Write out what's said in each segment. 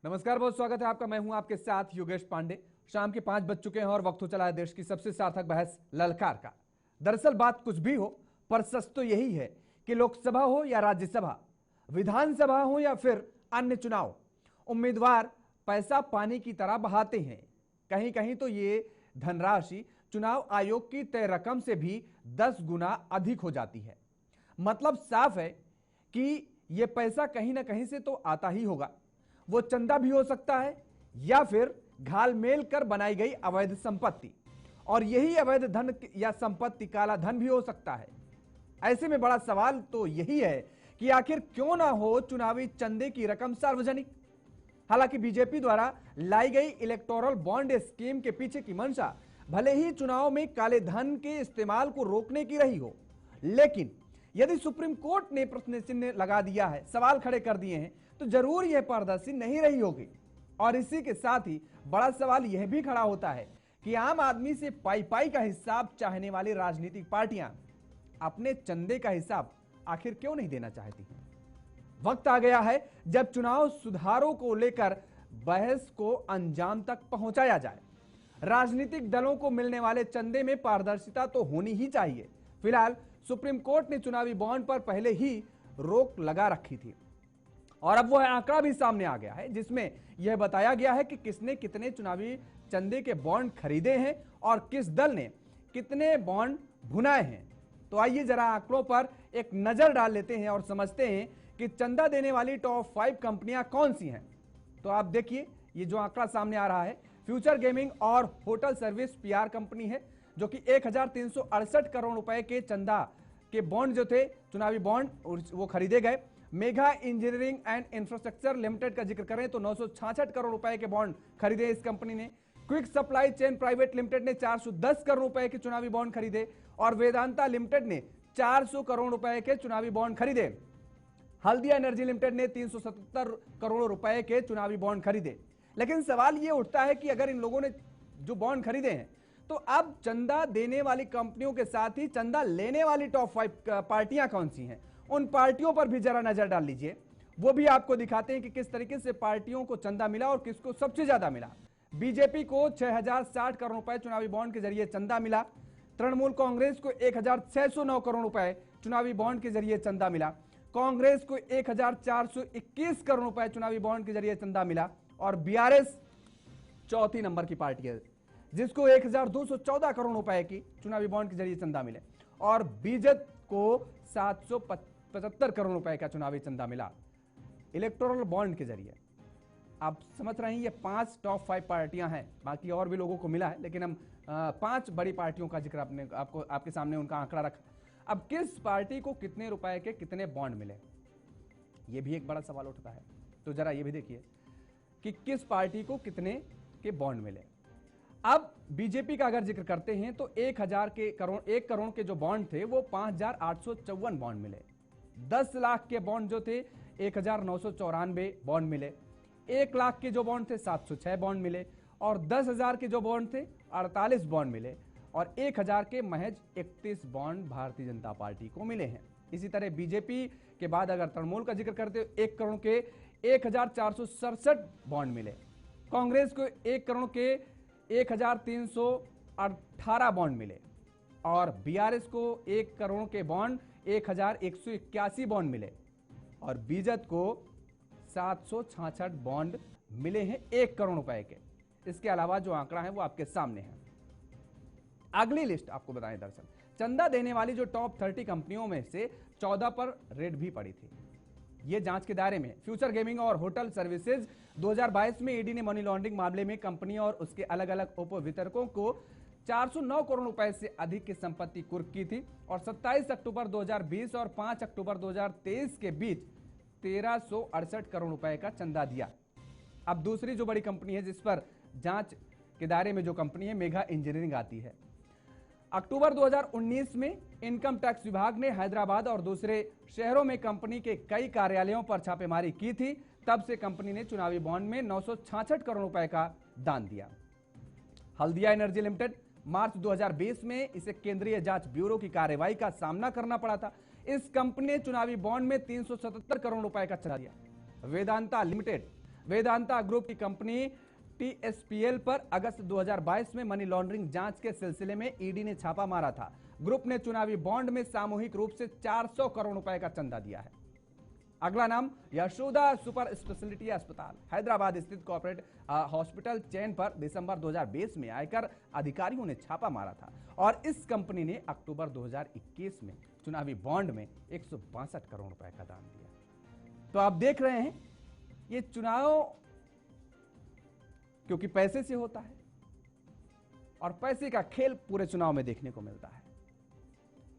नमस्कार, बहुत स्वागत है आपका। मैं हूं आपके साथ योगेश पांडे। शाम के 5 बज चुके हैं और वक्त हो चला है देश की सबसे सार्थक बहस ललकार का। दरअसल बात कुछ भी हो, पर सच तो यही है कि लोकसभा हो या राज्यसभा, विधानसभा हो या फिर अन्य चुनाव, उम्मीदवार पैसा पानी की तरह बहाते हैं। कहीं कहीं तो ये धनराशि चुनाव आयोग की तय रकम से भी 10 गुना अधिक हो जाती है। मतलब साफ है कि यह पैसा कहीं ना कहीं से तो आता ही होगा। वो चंदा भी हो सकता है या फिर घालमेल कर बनाई गई अवैध संपत्ति, और यही अवैध धन या संपत्ति काला धन भी हो सकता है। ऐसे में बड़ा सवाल तो यही है कि आखिर क्यों ना हो चुनावी चंदे की रकम सार्वजनिक। हालांकि बीजेपी द्वारा लाई गई इलेक्टोरल बॉन्ड स्कीम के पीछे की मंशा भले ही चुनाव में काले धन के इस्तेमाल को रोकने की रही हो, लेकिन यदि सुप्रीम कोर्ट ने प्रश्न चिन्ह लगा दिया है, सवाल खड़े कर दिए हैं, तो जरूर यह पारदर्शी नहीं रही होगी। और इसी के साथ ही बड़ा सवाल यह भी खड़ा होता है कि आम आदमी से पाई पाई का हिसाब चाहने वाली राजनीतिक पार्टियां अपने चंदे का हिसाब आखिर क्यों नहीं देना चाहती। वक्त आ गया है जब चुनाव सुधारों को लेकर बहस को अंजाम तक पहुंचाया जाए। राजनीतिक दलों को मिलने वाले चंदे में पारदर्शिता तो होनी ही चाहिए। फिलहाल सुप्रीम कोर्ट ने चुनावी बॉन्ड पर पहले ही रोक लगा रखी थी और अब वह आंकड़ा भी सामने आ गया है जिसमें यह बताया गया है कि किसने कितने चुनावी चंदे के बॉन्ड खरीदे हैं और किस दल ने कितने बॉन्ड भुनाए हैं। तो आइए जरा आंकड़ों पर एक नजर डाल लेते हैं और समझते हैं कि चंदा देने वाली टॉप 5 कंपनियां कौन सी हैं। तो आप देखिए, ये जो आंकड़ा सामने आ रहा है, फ्यूचर गेमिंग और होटल सर्विस पीआर कंपनी है, जो कि 1368 करोड़ रुपए के चंदा के बॉन्ड जो थे, चुनावी बॉन्ड, वो खरीदे गए। Megha engineering and infrastructure limited का जिक्र करें तो 966 करोड़ रुपए के बॉन्ड खरीदे इस कंपनी ने। Quick supply chain private limited ने 410 करोड़ रुपए के चुनावी बॉन्ड खरीदे और वेदांता लिमिटेड ने 400 करोड़ रुपए के चुनावी बॉन्ड खरीदे। हल्दिया एनर्जी लिमिटेड ने 377 करोड़ रुपए के चुनावी बॉन्ड खरीदे। लेकिन सवाल यह उठता है कि अगर इन लोगों ने जो बॉन्ड खरीदे हैं, तो अब चंदा देने वाली कंपनियों के साथ ही चंदा लेने वाली टॉप 5 पार्टियां कौन सी हैं, उन पार्टियों पर भी जरा नजर डाल लीजिए। वो भी आपको दिखाते हैं कि किस तरीके से पार्टियों को चंदा मिला और किसको सबसे ज्यादा मिला। बीजेपी को 6060 करोड़ रुपए चुनावी बॉन्ड के जरिए चंदा मिला। तृणमूल कांग्रेस को 1609 करोड़ रुपए चुनावी बॉन्ड के जरिए चंदा मिला। कांग्रेस को 1421 करोड़ रुपए चुनावी बॉन्ड के जरिए चंदा मिला और बीआरएस चौथी नंबर की पार्टी है जिसको 1214 करोड़ रुपए की चुनावी बॉन्ड के जरिए चंदा मिले और बीजेपी को 775 करोड़ रुपए का चुनावी चंदा मिला इलेक्टोरल बॉन्ड के जरिए। आप समझ रहे हैं, ये 5 टॉप 5 पार्टियां हैं, बाकी और भी लोगों को मिला है, लेकिन हम 5 बड़ी पार्टियों का जिक्र आपके सामने उनका आंकड़ा रखा। अब किस पार्टी को कितने रुपए के कितने बॉन्ड मिले, ये भी एक बड़ा सवाल उठता है। तो जरा ये भी देखिए कि किस पार्टी को कितने के बॉन्ड मिले। अब बीजेपी का अगर जिक्र करते हैं तो 1 करोड़ के जो बॉन्ड थे वो 5854 बॉन्ड मिले। 10 लाख के बॉन्ड जो थे 1994 बॉन्ड मिले। 1 लाख के जो बॉन्ड थे 706 बॉन्ड मिले और 10,000 के जो बॉन्ड थे 48 बॉन्ड मिले और 1000 के महज 31 बॉन्ड भारतीय जनता पार्टी को मिले हैं। इसी तरह बीजेपी के बाद अगर तृणमूल का जिक्र करते हो 1 करोड़ के 1467 बॉन्ड मिले। कांग्रेस को 1 करोड़ के 1318 बॉन्ड मिले और बीआरएस को 1 करोड़ के बॉन्ड 1181 बॉन्ड मिले और बीजेपी को 766 बॉन्ड मिले हैं 1 करोड़ रुपए के। इसके अलावा जो आंकड़ा है वो आपके सामने है। अगली लिस्ट आपको बताएं, दरअसल चंदा देने वाली जो टॉप 30 कंपनियों में से 14 पर रेड भी पड़ी थी। ये जांच के दायरे में फ्यूचर गेमिंग और होटल सर्विसेज। 2022 में ईडी ने मनी लॉन्ड्रिंग मामले में कंपनी और उसके अलग अलग उप वितरकों को 409 करोड़ रुपए से अधिक की संपत्ति कुर्क की थी और 27 अक्टूबर 2020 और 5 अक्टूबर 2023 के बीच 1368 करोड़ रुपए का चंदा दिया। अब दूसरी जो बड़ी कंपनी है जिस पर जांच के दायरे में जो कंपनी है, मेघा इंजीनियरिंग आती है। अक्टूबर 2019 में इनकम टैक्स विभाग ने हैदराबाद और दूसरे शहरों में कंपनी के कई कार्यालयों पर छापेमारी की थी। तब से कंपनी ने चुनावी बॉन्ड में 966 करोड़ रुपए का दान दिया। हल्दिया एनर्जी लिमिटेड, मार्च 2020 में इसे केंद्रीय जांच ब्यूरो की कार्रवाई का सामना करना पड़ा था। इस कंपनी ने चुनावी बॉन्ड में 377 करोड़ रुपए का चंदा दिया। वेदांता लिमिटेड वेदांता ग्रुप की कंपनी TSPL पर अगस्त 2022 में मनी लॉन्ड्रिंग जांच के सिलसिले में ईडी ने छापा मारा था। ग्रुप ने चुनावी बॉन्ड में सामूहिक रूप से 400 करोड़ रुपए का चंदा दिया है। अगला नाम यशोदा सुपर स्पेशलिटी अस्पताल हैदराबाद स्थित कॉर्पोरेट हॉस्पिटल चेन पर दिसंबर 2020 में आयकर अधिकारियों ने छापा मारा था और इस कंपनी ने अक्टूबर 2021 में चुनावी बॉन्ड में 162 करोड़ रुपए का दान दिया। तो आप देख रहे हैं ये चुनाव क्योंकि पैसे से होता है और पैसे का खेल पूरे चुनाव में देखने को मिलता है।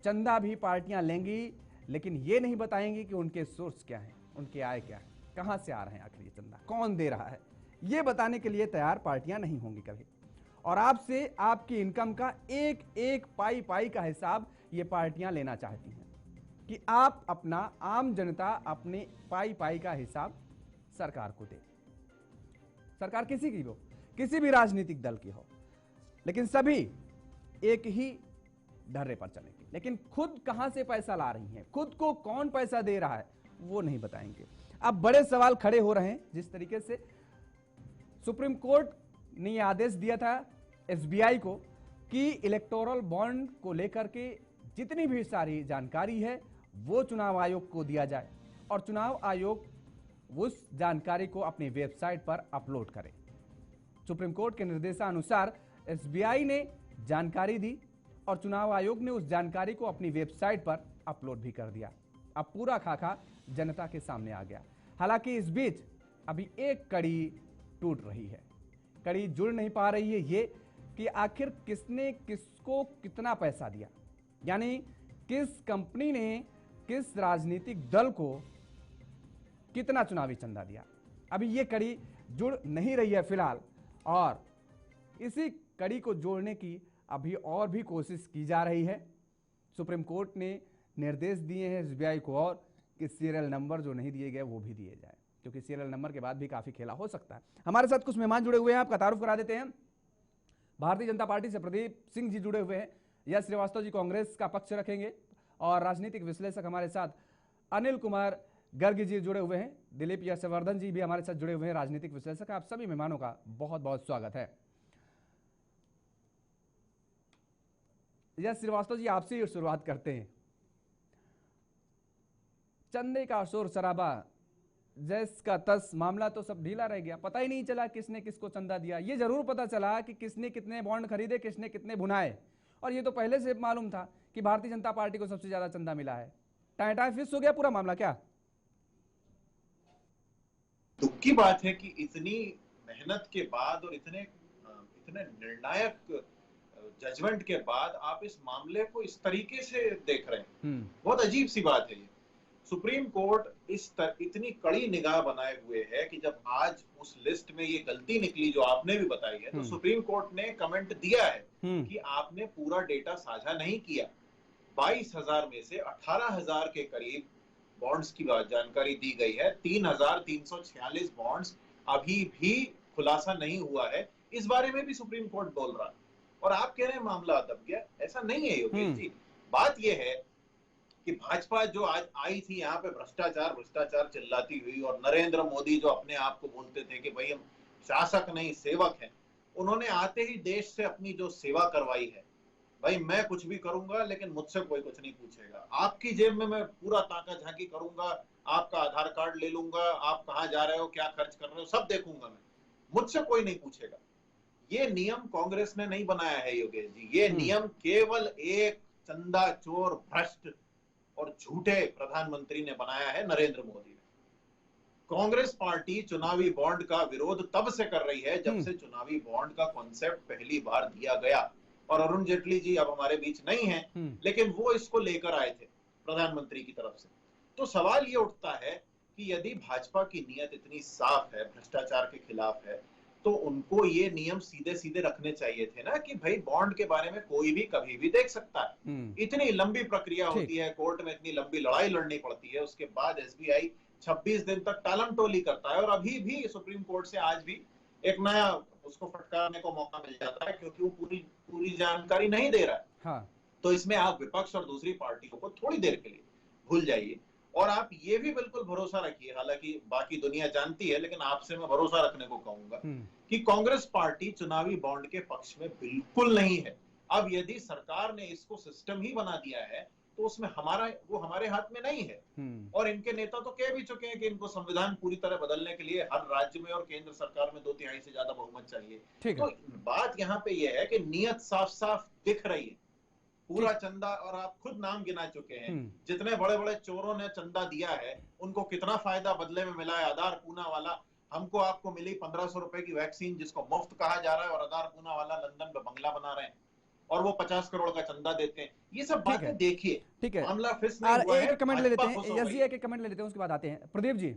चंदा भी पार्टियां लेंगी लेकिन ये नहीं बताएंगी कि उनके सोर्स क्या हैं, उनके आय क्या है, कहां से आ रहे हैं आखिर ये चंदा, कौन दे रहा है, ये बताने के लिए तैयार पार्टियां नहीं होंगी कभी। और आपसे आपकी इनकम का एक एक पाई पाई का हिसाब ये पार्टियां लेना चाहती हैं कि आप अपना आम जनता अपने पाई पाई का हिसाब सरकार को दे। सरकार किसी की हो, किसी भी राजनीतिक दल की हो, लेकिन सभी एक ही ढर्रे पर चलेंगे। लेकिन खुद कहां से पैसा ला रही हैं, खुद को कौन पैसा दे रहा है, वो नहीं बताएंगे। अब बड़े सवाल खड़े हो रहे हैं। जिस तरीके से सुप्रीम कोर्ट ने यह आदेश दिया था SBI को कि इलेक्टोरल बॉन्ड को लेकर के जितनी भी सारी जानकारी है वो चुनाव आयोग को दिया जाए और चुनाव आयोग उस जानकारी को अपनी वेबसाइट पर अपलोड करे। सुप्रीम कोर्ट के निर्देशानुसार SBI ने जानकारी दी और चुनाव आयोग ने उस जानकारी को अपनी वेबसाइट पर अपलोड भी कर दिया। अब पूरा खाका जनता के सामने आ गया। हालांकि इस बीच अभी एक कड़ी टूट रही है, कड़ी जुड़ नहीं पा रही है ये कि आखिर किसने किसको कितना पैसा दिया, यानी किस कंपनी ने किस राजनीतिक दल को कितना चुनावी चंदा दिया। अभी ये कड़ी जुड़ नहीं रही है फिलहाल और इसी कड़ी को जोड़ने की अभी और भी कोशिश की जा रही है। सुप्रीम कोर्ट ने निर्देश दिए हैं SBI को और कि सीरियल नंबर जो नहीं दिए गए वो भी दिए जाए, क्योंकि सीरियल नंबर के बाद भी काफी खेला हो सकता है। हमारे साथ कुछ मेहमान जुड़े हुए हैं, आपका तारुफ करा देते हैं। भारतीय जनता पार्टी से प्रदीप सिंह जी जुड़े हुए हैं, यश श्रीवास्तव जी कांग्रेस का पक्ष रखेंगे और राजनीतिक विश्लेषक हमारे साथ अनिल कुमार गर्ग जी जुड़े हुए हैं, दिलीप यशवर्धन जी भी हमारे साथ जुड़े हुए हैं, राजनीतिक विश्लेषक। आप सभी मेहमानों का बहुत बहुत स्वागत है। यश श्रीवास्तव जी, आपसे ही शुरुआत करते हैं। चंदे का शोर शराबा, जैस का तस, मामला तो सब ढीला रह गया, पता ही नहीं चला किसने किसको चंदा दिया। ये जरूर पता चला कि किसने कितने बॉन्ड खरीदे, किसने कितने भुनाए, और ये तो पहले से मालूम था कि भारतीय जनता पार्टी को सबसे ज्यादा चंदा मिला है। टाइम टाइम फिक्स हो गया पूरा मामला क्या? दुख की बात है कि इतनी मेहनत के बाद और इतने निर्णायक जजमेंट के बाद आप इस मामले को इस तरीके से देख रहे हैं। बहुत अजीब सी बात है ये। सुप्रीम कोर्ट इतनी कड़ी निगाह बनाए हुए है कि जब आज उस लिस्ट में ये गलती निकली जो आपने भी बताई है, तो सुप्रीम कोर्ट ने कमेंट दिया है कि आपने पूरा डेटा साझा नहीं किया। 22,000 में से 18,000 के करीब बॉन्ड्स की जानकारी दी गई है। 3,346 बॉन्ड्स अभी भी खुलासा नहीं हुआ है। इस बारे में भी सुप्रीम कोर्ट बोल रहा है और आप कह रहे हैं मामला दब गया। ऐसा नहीं है योगेश जी। बात यह है कि भाजपा जो आज आई थी यहाँ पे भ्रष्टाचार भ्रष्टाचार चिल्लाती हुई, और नरेंद्र मोदी जो अपने आप को बोलते थे कि भाई हम शासक नहीं सेवक हैं, उन्होंने आते ही देश से अपनी जो सेवा करवाई है, भाई मैं कुछ भी करूंगा लेकिन मुझसे कोई कुछ नहीं पूछेगा, आपकी जेब में मैं पूरा ताका झांकी करूंगा, आपका आधार कार्ड ले लूंगा, आप कहाँ जा रहे हो, क्या खर्च कर रहे हो, सब देखूंगा मैं, मुझसे कोई नहीं पूछेगा। ये नियम कांग्रेस ने नहीं बनाया है योगेश जी। ये नियम केवल एक चंदा चोर भ्रष्ट और झूठे प्रधानमंत्री ने बनाया है, नरेंद्र मोदी ने। कांग्रेस पार्टी चुनावी बॉन्ड का विरोध तब से कर रही है जब से चुनावी बॉन्ड का कॉन्सेप्ट पहली बार दिया गया, और अरुण जेटली जी अब हमारे बीच नहीं है, लेकिन वो इसको लेकर आए थे प्रधानमंत्री की तरफ से। तो सवाल ये उठता है कि यदि भाजपा की नीयत इतनी साफ है, भ्रष्टाचार के खिलाफ है, तो उनको ये नियम सीधे सीधे रखने चाहिए थे ना कि भाई बॉन्ड के बारे में कोई भी कभी भी देख सकता है। इतनी लंबी प्रक्रिया होती है, कोर्ट में इतनी लंबी लड़ाई लड़नी पड़ती है, उसके बाद SBI 26 दिन तक टालम टोली करता है, और अभी भी सुप्रीम कोर्ट से आज भी एक नया उसको फटकारने को मौका मिल जाता है क्योंकि वो पूरी जानकारी नहीं दे रहा है। हाँ। तो इसमें आप विपक्ष और दूसरी पार्टियों को थोड़ी देर के लिए भूल जाइए और आप ये भी बिल्कुल भरोसा रखिए, हालांकि बाकी दुनिया जानती है लेकिन आपसे मैं भरोसा रखने को कहूंगा कि कांग्रेस पार्टी चुनावी बॉन्ड के पक्ष में बिल्कुल नहीं है। अब यदि सरकार ने इसको सिस्टम ही बना दिया है तो उसमें वो हमारे हाथ में नहीं है। और इनके नेता तो कह भी चुके हैं कि इनको संविधान पूरी तरह बदलने के लिए हर राज्य में और केंद्र सरकार में 2/3 से ज्यादा बहुमत चाहिए। तो बात यहाँ पे यह है कि नीयत साफ साफ दिख रही है। पूरा चंदा, और आप खुद नाम गिना चुके हैं, जितने बड़े बड़े चोरों ने चंदा दिया है उनको कितना फायदा बदले में मिला है। आधार पूना वाला, हमको आपको मिली 1500 रुपए की वैक्सीन जिसको मुफ्त कहा जा रहा है, और आधार पूना वाला लंदन में बंगला बना रहे हैं और वो 50 करोड़ का चंदा देते हैं। ये सब बातें देखिए, ठीक है, मामला फिस नहीं हुआ है। एक कमेंट ले लेते हैं, यस जी, एक कमेंट ले लेते हैं, उसके बाद आते हैं प्रदीप जी।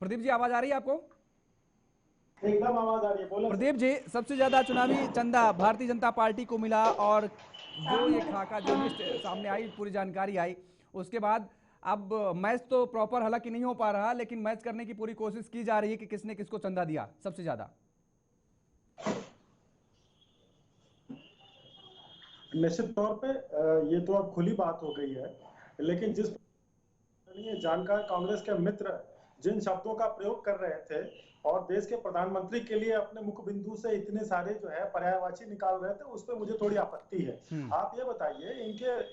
प्रदीप जी आवाज आ रही है आपको? एकदम आवाज आ रही है, बोलो। प्रदीप जी, सबसे ज्यादा चुनावी चंदा भारतीय जनता पार्टी को मिला, और जो ये खाका, जो लिस्ट सामने आई, पूरी जानकारी आई, उसके बाद अब मैच तो प्रॉपर हालांकि नहीं हो पा रहा, लेकिन मैच करने की पूरी कोशिश की जा रही है कि किसने किसको चंदा दिया सबसे ज्यादा। निश्चित तौर पे ये तो अब खुली बात हो गई है, लेकिन जिस जानकार कांग्रेस के मित्र जिन शब्दों का प्रयोग कर रहे थे और देश के प्रधानमंत्री के लिए अपने मुख्य बिंदु से इतने सारे जो है पर्यायवाची निकाल रहे थे, उस पर मुझे थोड़ी आपत्ति है। आप ये बताइए,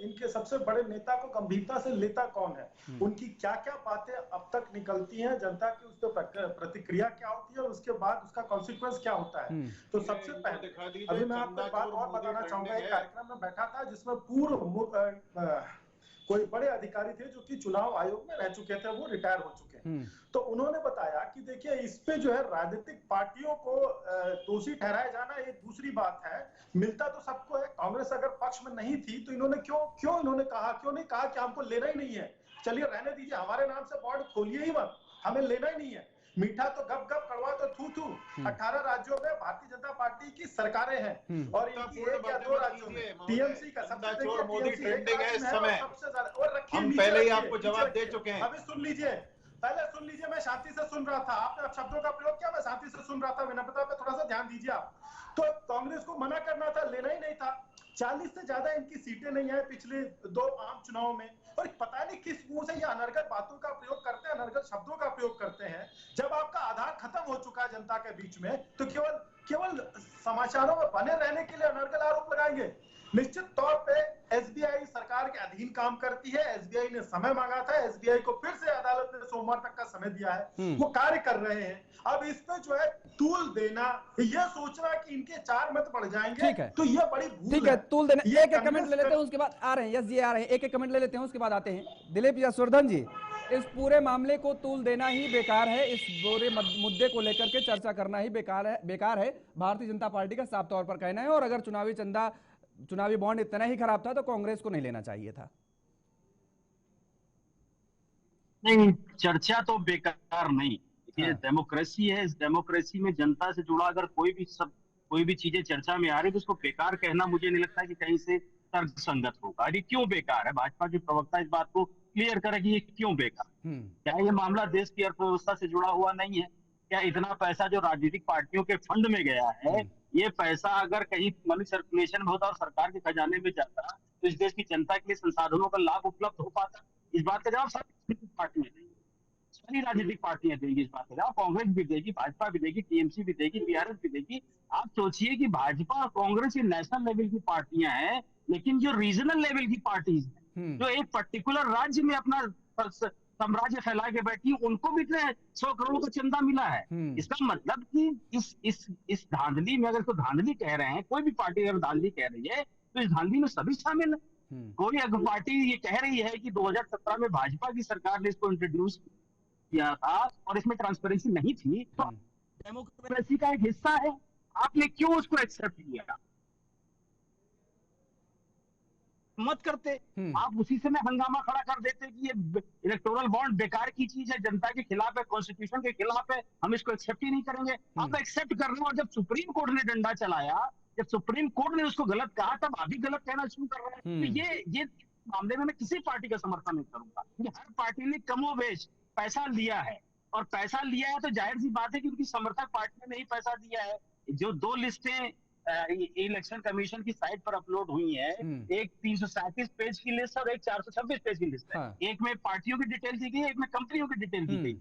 इनके सबसे बड़े नेता को गंभीरता से लेता कौन है? उनकी क्या क्या बातें अब तक निकलती हैं, जनता की उस पर प्रतिक्रिया क्या होती है और उसके बाद उसका कॉन्सिक्वेंस क्या होता है? तो सबसे पहले अभी मैं आपको एक बात और बताना चाहूंगा। एक कार्यक्रम में बैठा था जिसमें पूर्व कोई बड़े अधिकारी थे जो कि चुनाव आयोग में रह चुके थे, वो रिटायर हो चुके हैं। तो उन्होंने बताया कि देखिए, इस पे जो है राजनीतिक पार्टियों को दोषी ठहराया जाना एक दूसरी बात है, मिलता तो सबको है। कांग्रेस अगर पक्ष में नहीं थी तो इन्होंने क्यों नहीं कहा कि हमको लेना ही नहीं है, चलिए रहने दीजिए, हमारे नाम से बॉन्ड खोलिए ही मत, हमें लेना ही नहीं है। मीठा तो गप गप, कड़वा तो थू थू। 18 राज्यों में भारतीय जनता पार्टी की सरकारें हैं और इनकी 1 या 2 राज्यों में टीएमसी का सबसे मोदी ट्रेंडिंग है इस समय। सबसे ज्यादा, और रखिए, हम पहले ही आपको जवाब दे चुके हैं। अभी सुन लीजिए, पहले सुन लीजिए, मैं शांति से सुन रहा था, आपने शब्दों का प्रयोग किया, मैं शांति से सुन रहा था, विनम्रता पे थोड़ा सा ध्यान दीजिए आप। तो कांग्रेस को मना करना था, लेना ही नहीं था। 40 से ज्यादा इनकी सीटें नहीं है पिछले 2 आम चुनाव में, और पता नहीं किस मुंह से ये अनर्गल बातों का प्रयोग करते हैं, अनर्गल शब्दों का प्रयोग करते हैं। जब आपका आधार खत्म हो चुका है जनता के बीच में, तो केवल समाचारों में बने रहने के लिए अनर्गल आरोप लगाएंगे। निश्चित तौर पे एसबीआई सरकार के अधीन काम करती है। एसबीआई ने समय मांगा था, एसबीआई को फिर से अदालत ने सोमवार तक का समय दिया है, वो कार्य कर रहे हैं। अब इस पे जो है तूल देना, ये सोचना कि इनके 4 मत बढ़ जाएंगे, तो ये बड़ी भूल है। ठीक है, तूल देना। एक एक कमेंट ले लेते हैं, उसके बाद आ रहे हैं, यस जी आ रहे हैं, एक एक कमेंट ले लेते हैं, उसके बाद आते हैं दिलीप यशवर्धन जी। इस पूरे मामले को तूल देना ही बेकार है, इस पूरे मुद्दे को लेकर के चर्चा करना ही बेकार है, भारतीय जनता पार्टी का साफ तौर पर कहना है। और अगर चुनावी बॉन्ड इतना ही खराब था तो कांग्रेस को नहीं लेना चाहिए था। नहीं, चर्चा तो बेकार नहीं, ये डेमोक्रेसी है, इस डेमोक्रेसी में जनता से जुड़ा अगर कोई भी चीजें चर्चा में आ रही तो उसको बेकार कहना मुझे नहीं लगता कि कहीं से तर्कसंगत होगा। अरे क्यों बेकार है? भाजपा के प्रवक्ता इस बात को क्लियर करे कि ये क्यों बेकार। क्या ये मामला देश की अर्थव्यवस्था से जुड़ा हुआ नहीं है? क्या इतना पैसा जो राजनीतिक पार्टियों के फंड में गया है, ये पैसा अगर कहीं मनी सर्कुलेशन में होता और सरकार के खजाने में जाता तो इस देश की जनता के लिए संसाधनों का लाभ उपलब्ध हो पाता? इस बात का जवाब सारी पार्टियां देंगी, सारी राजनीतिक पार्टियां देंगी इस बात का जवाब। कांग्रेस भी देगी, भाजपा भी देगी, टीएमसी भी देगी, बीआरएस भी देगी। आप सोचिए कि भाजपा और कांग्रेस ये नेशनल लेवल की पार्टियां हैं, लेकिन जो रीजनल लेवल की पार्टीज हैं, जो एक पर्टिकुलर राज्य में अपना साम्राज्य फैला के बैठी, उनको भी 100 करोड़ का चंदा मिला है। इसका मतलब कि इस धांधली में, अगर इसको धांधली कह रहे हैं, कोई भी पार्टी अगर धांधली कह रही है तो इस धांधली में सभी शामिल है। कोई अगर पार्टी ये कह रही है कि 2017 में भाजपा की सरकार ने इसको इंट्रोड्यूस किया था और इसमें ट्रांसपेरेंसी नहीं थी, तो डेमोक्रेसी का एक हिस्सा है, आपने क्यों उसको एक्सेप्ट किया? मत करते, आप उसी समय हंगामा खड़ा कर देते कि ये इलेक्टोरल बॉन्ड बेकार की चीज है, जनता के खिलाफ है, कॉन्स्टिट्यूशन के खिलाफ है, हम इसको एक्सेप्ट ही नहीं करेंगे। आप एक्सेप्ट कर रहे हो, और जब सुप्रीम कोर्ट ने डंडा चलाया, जब सुप्रीम कोर्ट ने उसको गलत कहा, तब आप भी गलत कहना शुरू कर रहे हैं। तो ये मामले में मैं किसी पार्टी का समर्थन नहीं करूंगा। हर पार्टी ने कमोबेश पैसा लिया है, और पैसा लिया है तो जाहिर सी बात है कि उनकी समर्थक पार्टी ने ही पैसा दिया है। जो 2 लिस्टें इलेक्शन कमीशन की साइट पर अपलोड हुई है, एक 337 पेज की लिस्ट और एक 426 पेज की लिस्ट है। एक में पार्टियों की डिटेल दी गई, एक में कंपनियों की डिटेल दी गई।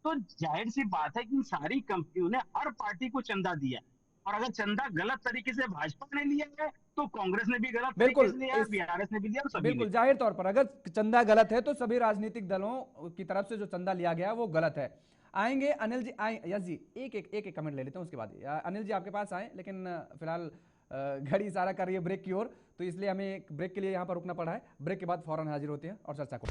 तो जाहिर सी बात है कि इन सारी कंपनियों ने हर पार्टी को चंदा दिया, और अगर चंदा गलत तरीके से भाजपा ने लिया है तो कांग्रेस ने भी गलत तरीके से लिया है, बीआरएस ने भी लिया, सभी बिल्कुल जाहिर तौर पर अगर चंदा गलत है तो सभी राजनीतिक दलों की तरफ से जो चंदा लिया गया वो गलत है। आएंगे अनिल जी, यस जी, एक कमेंट ले लेते हैं उसके बाद अनिल जी आपके पास आए, लेकिन फिलहाल घड़ी इशारा कर रही है ब्रेक की ओर, तो इसलिए हमें एक ब्रेक के लिए यहाँ पर रुकना पड़ा है। ब्रेक के बाद फौरन हाजिर होते हैं और चर्चा को।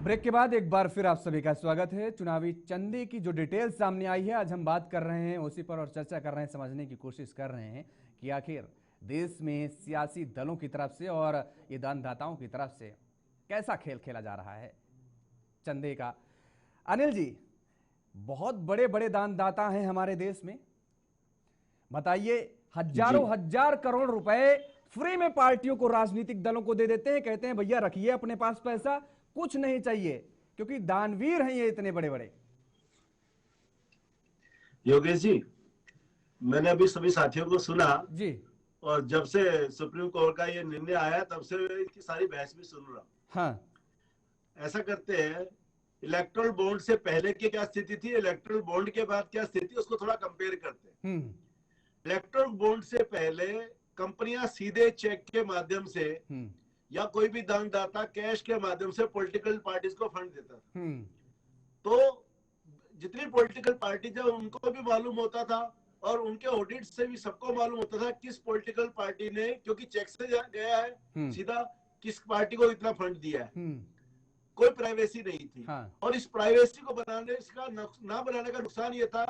ब्रेक के बाद एक बार फिर आप सभी का स्वागत है। चुनावी चंदे की जो डिटेल सामने आई है आज हम बात कर रहे हैं उसी पर और चर्चा कर रहे हैं, समझने की कोशिश कर रहे हैं कि आखिर देश में सियासी दलों की तरफ से और ये दानदाताओं की तरफ से कैसा खेल खेला जा रहा है चंदे का। अनिल जी, बहुत बड़े बड़े दानदाता हैं हमारे देश में, बताइए, हजारों हजार करोड़ रुपए फ्री में पार्टियों को, राजनीतिक दलों को दे देते हैं, कहते हैं भैया रखिए अपने पास पैसा, कुछ नहीं चाहिए, क्योंकि दानवीर हैं ये इतने बड़े बड़े। योगेश जी, मैंने अभी सभी साथियों को सुना जी, और जब से सुप्रीम कोर्ट का ये निर्णय आया तब से इसकी सारी बहस भी सुन रहा। हाँ, ऐसा करते हैं, इलेक्टोरल बॉन्ड से पहले की क्या स्थिति थी, इलेक्टोरल बॉन्ड के बाद क्या स्थिति, उसको थोड़ा कंपेयर करते हैं। इलेक्टोरल बॉन्ड से पहले कंपनियां सीधे चेक के माध्यम से या कोई भी दानदाता कैश के माध्यम से पॉलिटिकल पार्टीज को फंड देता था। तो जितनी पॉलिटिकल पार्टी जब उनको भी मालूम होता था और उनके ऑडिट से भी सबको मालूम होता था किस पॉलिटिकल पार्टी ने, क्योंकि चेक से गया है सीधा, किस पार्टी को इतना फंड दिया है। कोई प्राइवेसी नहीं थी। और इस प्राइवेसी को बनाने, इसका ना बनाने का नुकसान ये था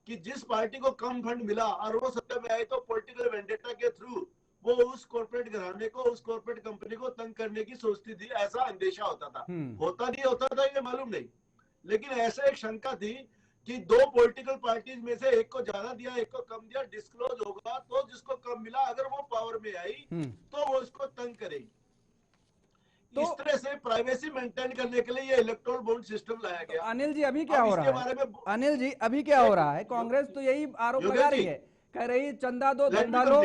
कि जिस पार्टी को कम फंड मिला और वो सत्ता में आई तो पॉलिटिकल वेंडेटा के थ्रू वो उस कॉर्पोरेट घराने को, उस कॉर्पोरेट कंपनी को तंग करने की सोचती थी, ऐसा अंदेशा होता था। होता नहीं होता था ये मालूम नहीं, लेकिन ऐसा एक शंका थी कि दो पॉलिटिकल पार्टीज में से एक को ज्यादा दिया, एक को कम दिया, डिस्क्लोज होगा तो जिसको कम मिला अगर वो पावर में आई तो वो उसको तंग करेगी। तो इस तरह से प्राइवेसी मेंटेन करने के लिए ये इलेक्टोरल बॉन्ड सिस्टम लाया गया। तो अनिल जी अभी क्या हो रहा है? अनिल जी अभी क्या हो रहा है? कांग्रेस तो यही आरोप लगा रही है, कह रही चंदा दो, धंधा लो।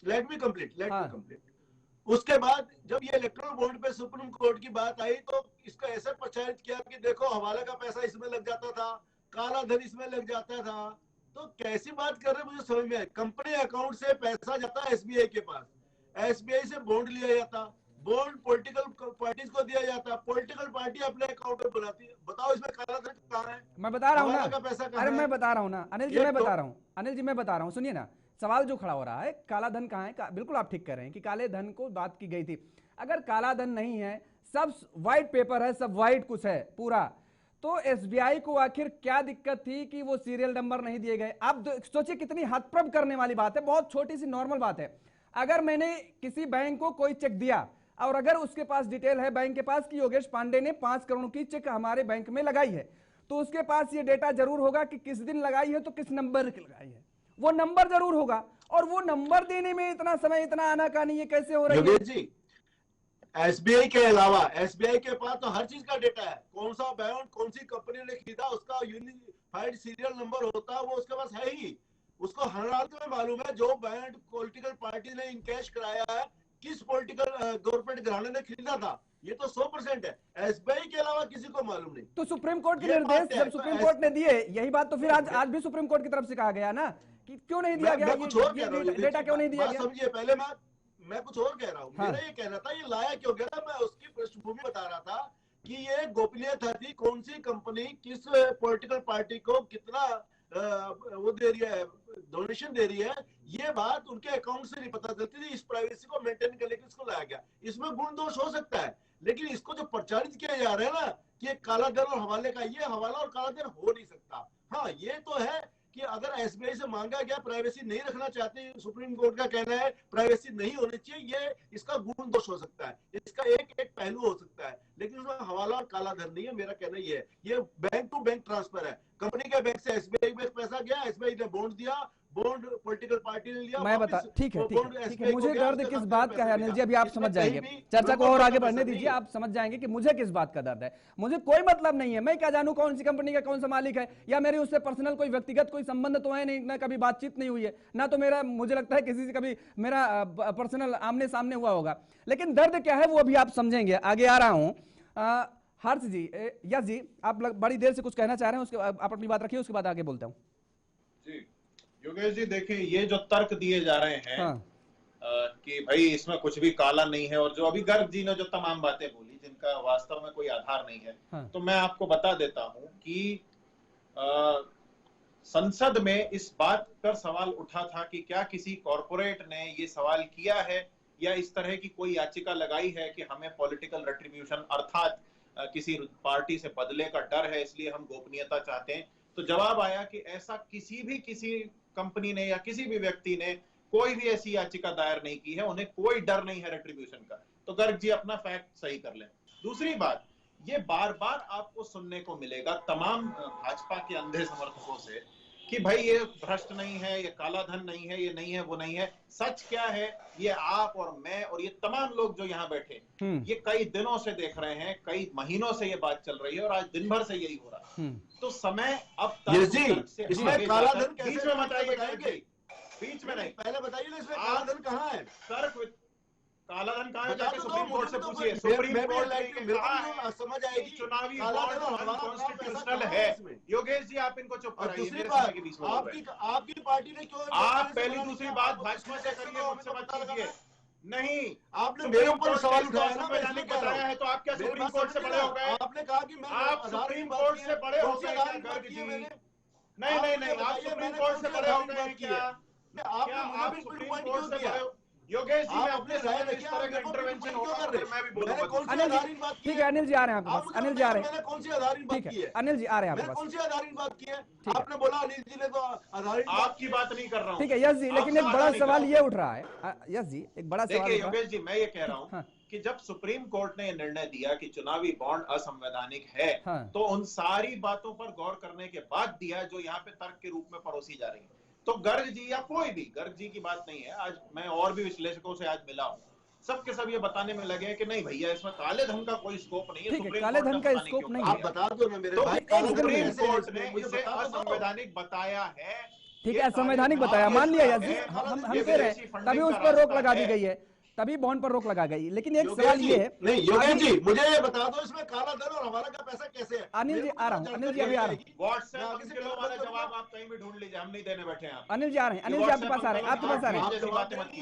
Let me complete. उसके बाद जब ये इलेक्टोरल बॉन्ड पे सुप्रीम कोर्ट की बात आई तो इसको ऐसे प्रचारित किया कि देखो हवाले का पैसा इसमें लग जाता था, काला धन इसमें लग जाता था। तो कैसी बात कर रहे मुझे समझ में आए। कंपनी अकाउंट से पैसा जाता है एसबीआई के पास, एसबीआई से बॉन्ड लिया जाता, बॉन्ड पॉलिटिकल पार्टीज को दिया जाता, पॉलिटिकल पार्टी अपने अकाउंट में बनाती है। बताओ इसमें काला धन कहाँ है? मैं बता रहा हूँ ना, पैसा अरे मैं बता रहा हूँ ना अनिल जी, मैं बता रहा हूँ, सुनिए ना, सवाल जो खड़ा हो रहा है काला धन कहाँ है। बिल्कुल आप ठीक कह रहे हैं कि काले धन को बात की गई थी। अगर काला धन नहीं है, सब व्हाइट पेपर है, सब व्हाइट कुछ है पूरा, तो एसबीआई को आखिर क्या दिक्कत थी कि वो सीरियल नंबर नहीं दिए गए? आप सोचिए कितनी हतप्रभ करने वाली बात है, बहुत छोटी सी नॉर्मल बात है। अगर मैंने किसी बैंक को कोई चेक दिया और अगर उसके पास डिटेल है बैंक के पास कि योगेश पांडे ने 5 करोड़ की चेक हमारे बैंक में लगाई है, तो उसके पास ये डेटा जरूर होगा कि किस दिन लगाई है, तो किस नंबर की लगाई है, वो नंबर जरूर होगा। और वो नंबर देने में इतना समय, इतना आनाकानी ये कैसे हो रही है? योगेश जी, एसबीआई के अलावा एसबीआई के पास तो हर चीज का डेटा है। कौन सा बैंक, कौन सी कंपनी ने खरीदा, उसका यूनिफाइड सीरियल नंबर होता है, वो उसके पास है ही। उसको हर हालत में मालूम है जो बैंक पॉलिटिकल पार्टी ने इनकैश कराया है, किस पॉलिटिकल गवर्नमेंट घराने ने खरीदा था, ये तो 100% है। एसबीआई के अलावा किसी को मालूम नहीं। तो सुप्रीम कोर्ट के निर्देश जब सुप्रीम कोर्ट ने दिए, यही बात तो फिर आज भी सुप्रीम कोर्ट की तरफ से कहा गया ना कि क्यों नहीं दिया गया, कुछ और कह रहा हूं, डेटा क्यों नहीं दिया गया? समझिए, पहले मैं कुछ और कह रहा हूँ। मेरा ये कहना था ये लाया क्यों गया, मैं उसकी पृष्ठभूमि बता रहा था कि ये गोपनीयता थी, कौन सी कंपनी किस पॉलिटिकल पार्टी को कितना वो दे रही है, डोनेशन दे रही है, ये बात उनके अकाउंट से नहीं पता चलती थी। इस प्राइवेसी को मेंटेन करने के लिए इसको लाया गया। इसमें गुण दोष हो सकता है, लेकिन इसको जो प्रचारित किया जा रहा है ना कि ये काला धन और हवाले का, ये हवाला और काला धन हो नहीं सकता। हाँ, ये तो है कि अगर एसबीआई से मांगा गया, प्राइवेसी नहीं रखना चाहते, सुप्रीम कोर्ट का कहना है प्राइवेसी नहीं होनी चाहिए, ये इसका गुण दोष हो सकता है, इसका एक पहलू हो सकता है, लेकिन उसमें हवाला और काला धन नहीं है। मेरा कहना ये है, ये बैंक टू बैंक ट्रांसफर है। कंपनी के बैंक से एसबीआई में पैसा गया, एसबीआई ने बॉन्ड दिया, बॉन्ड पॉलिटिकल पार्टी ने लिया। मैं बता, ठीक है, मुझे दर्द किस बात का है अनिल जी, अभी आप समझ जाएंगे, चर्चा को और आगे बढ़ने दीजिए, आप समझ जाएंगे कि मुझे किस बात का दर्द है। मुझे कोई मतलब नहीं है, मैं क्या जानूं कौन सी कंपनी का कौन सा मालिक है, या मेरी उससे पर्सनल कोई व्यक्तिगत कोई संबंध तो है नहीं, ना कभी बातचीत नहीं हुई है, ना तो मेरा, मुझे लगता है किसी से कभी मेरा पर्सनल आमने सामने हुआ होगा। लेकिन दर्द क्या है वो अभी आप समझेंगे। आगे आ रहा हूं। हर्ष जी, यस जी, आप बड़ी देर से कुछ कहना चाह रहे हैं, उसके आप अपनी बात रखिए, उसके बाद आगे बोलता हूं। जी योगेश जी, देखिए ये जो तर्क दिए जा रहे हैं, हाँ। कि भाई इसमें कुछ भी काला नहीं है, और जो अभी गर्ग जी ने जो तमाम बातें बोली जिनका वास्तव में कोई आधार नहीं है, हाँ। तो मैं आपको बता देता हूं कि संसद में इस बात पर सवाल उठा था कि क्या किसी कॉरपोरेट ने ये सवाल किया है या इस तरह की कोई याचिका लगाई है कि हमें पॉलिटिकल रेट्रीब्यूशन अर्थात किसी पार्टी से बदले का डर है, इसलिए हम गोपनीयता चाहते हैं। तो जवाब आया कि ऐसा किसी कंपनी ने या किसी भी व्यक्ति ने कोई भी ऐसी याचिका दायर नहीं की है, उन्हें कोई डर नहीं है रेट्रीब्यूशन का। तो गर्ग जी अपना फैक्ट सही कर लें। दूसरी बात, ये बार बार आपको सुनने को मिलेगा तमाम भाजपा के अंधे समर्थकों से कि भाई ये भ्रष्ट नहीं है, ये काला धन नहीं है, ये नहीं है, वो नहीं है। सच क्या है, ये आप और मैं और ये तमाम लोग जो यहाँ बैठे ये कई दिनों से देख रहे हैं, कई महीनों से ये बात चल रही है, और आज दिन भर से यही हो रहा है। तो समय अब तक से इसमें काला धन कैसे, बीच में बताइए, बीच में नहीं, पहले बताइए ना इसमें काला धन कहाँ है। तर्क काला धन कहाँ है, जाके सुप्रीम कोर्ट से पूछिए। सुप्रीम कोर्ट ने कहा है समझ आएगी चुनावी बॉन्ड अनकॉन्स्टिट्यूशनल है। योगेश जी आप इनको चुप कराइए, मेरे समय के बीच में आपकी पार्टी ने क्यों, आप पहली दूसरी बात भाजपा से करिए, मुझसे मत कीजिए। नहीं, आपने मेरे ऊपर सवाल उठाया ना, संवैधानिक बताया है, तो आप क्या सुप्रीम कोर्ट से बड़े हो गए? आपने कहा कि आप सुप्रीम कोर्ट से बड़े हो गए गर्ग जी? नहीं, आप सुप्रीम कोर्ट से बड़े हो गए क्या? आप सुप्रीम कोर्ट से बड़े हो? योगेश जी, मैं अपने समय में इस तरह का इंटरवेंशन होगा तो मैं भी बोलूंगा। अनिल जी, ठीक है, अनिल जी आ रहे हैं आपके पास, अनिल जी आ रहे हैं। मैंने कौन सी आधारित बात की है? अनिल जी आ रहे हैं आपके पास, कौन सी आधारित बात की है? आपने बोला अनिल जी ने तो आधारित, आपकी बात नहीं कर रहा हूँ। ठीक है यस जी, लेकिन एक बड़ा सवाल ये उठ रहा है, यस जी, एक बड़ा सवाल। देखिए योगेश जी, मैं ये कह रहा हूँ कि जब सुप्रीम कोर्ट ने निर्णय दिया कि चुनावी बॉन्ड असंवैधानिक है, तो उन सारी बातों पर गौर करने के बाद दिया जो यहाँ पे तर्क के रूप में परोसी जा रही है। तो गर्ग जी या कोई भी, गर्ग जी की बात नहीं है, आज मैं और भी विश्लेषकों से आज मिला हूँ, सबके सब ये बताने में लगे हैं कि नहीं भैया इसमें काले धन का कोई स्कोप नहीं है। सुप्रीम काले धन का स्कोप नहीं है, आप बता दो ना मेरे भाई। सुप्रीम कोर्ट ने इसे असंवैधानिक बताया है। ठीक है, असंवैधानिक बताया, मान लिया यस जी, हम कह रहे हैं, तभी उस पर रोक लगा दी गई है, तभी बॉन्ड पर रोक लगा गई। लेकिन एक सवाल ये है, नहीं योगेश जी मुझे ये बता दो इसमें काला धन और हमारा का पैसा कैसे है? अनिल जी आ रहा हूँ, अनिल जी अभी आ रहा हूँ। व्हाट्सएप वाला जवाब आप कहीं भी ढूंढ लीजिए, हम नहीं देने बैठे हैं। अनिल जी आ रहे हैं, अनिल जी आपके पास आ रहे हैं, आपके पास आ रहे हैं।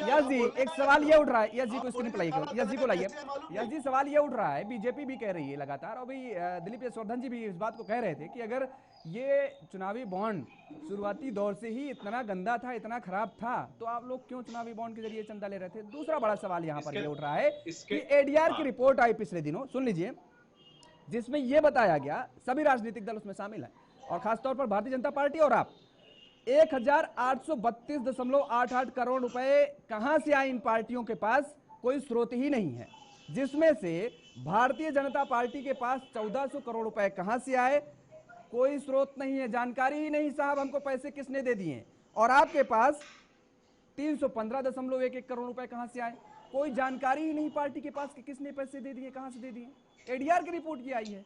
यस जी, एक सवाल ये उठ रहा है, यस जी को इसको रिप्लाई करो, यस जी को लाइए। यस जी, सवाल ये उठ रहा है, बीजेपी भी कह रही है लगातार, और भाई दिलीप यशवर्धन जी भी इस बात को कह रहे थे कि अगर ये चुनावी बॉन्ड शुरुआती दौर से ही इतना गंदा था, इतना खराब था, तो आप लोग क्यों चुनावी बॉन्ड के जरिए चंदा ले रहे थे? दूसरा बड़ा सवाल यहाँ पर ये उठ रहा है कि एडीआर की रिपोर्ट आई पिछले दिनों, सुन लीजिए, जिसमें यह बताया गया, सभी राजनीतिक दल उसमें शामिल हैं और खासतौर पर भारतीय जनता पार्टी और आप, 1832.88 करोड़ रुपए कहां से आए इन पार्टियों के पास? कोई स्रोत ही नहीं है, जिसमें से भारतीय जनता पार्टी के पास 1400 करोड़ रुपए कहां से आए? कोई स्रोत नहीं है, जानकारी ही नहीं साहब हमको पैसे किसने दे दिए। और आपके पास 315.11 करोड़ रुपए कहां से आए? कोई जानकारी ही नहीं पार्टी के पास कि किसने पैसे दे दिए, कहां से दे दिए। एडीआर की रिपोर्ट ये आई है।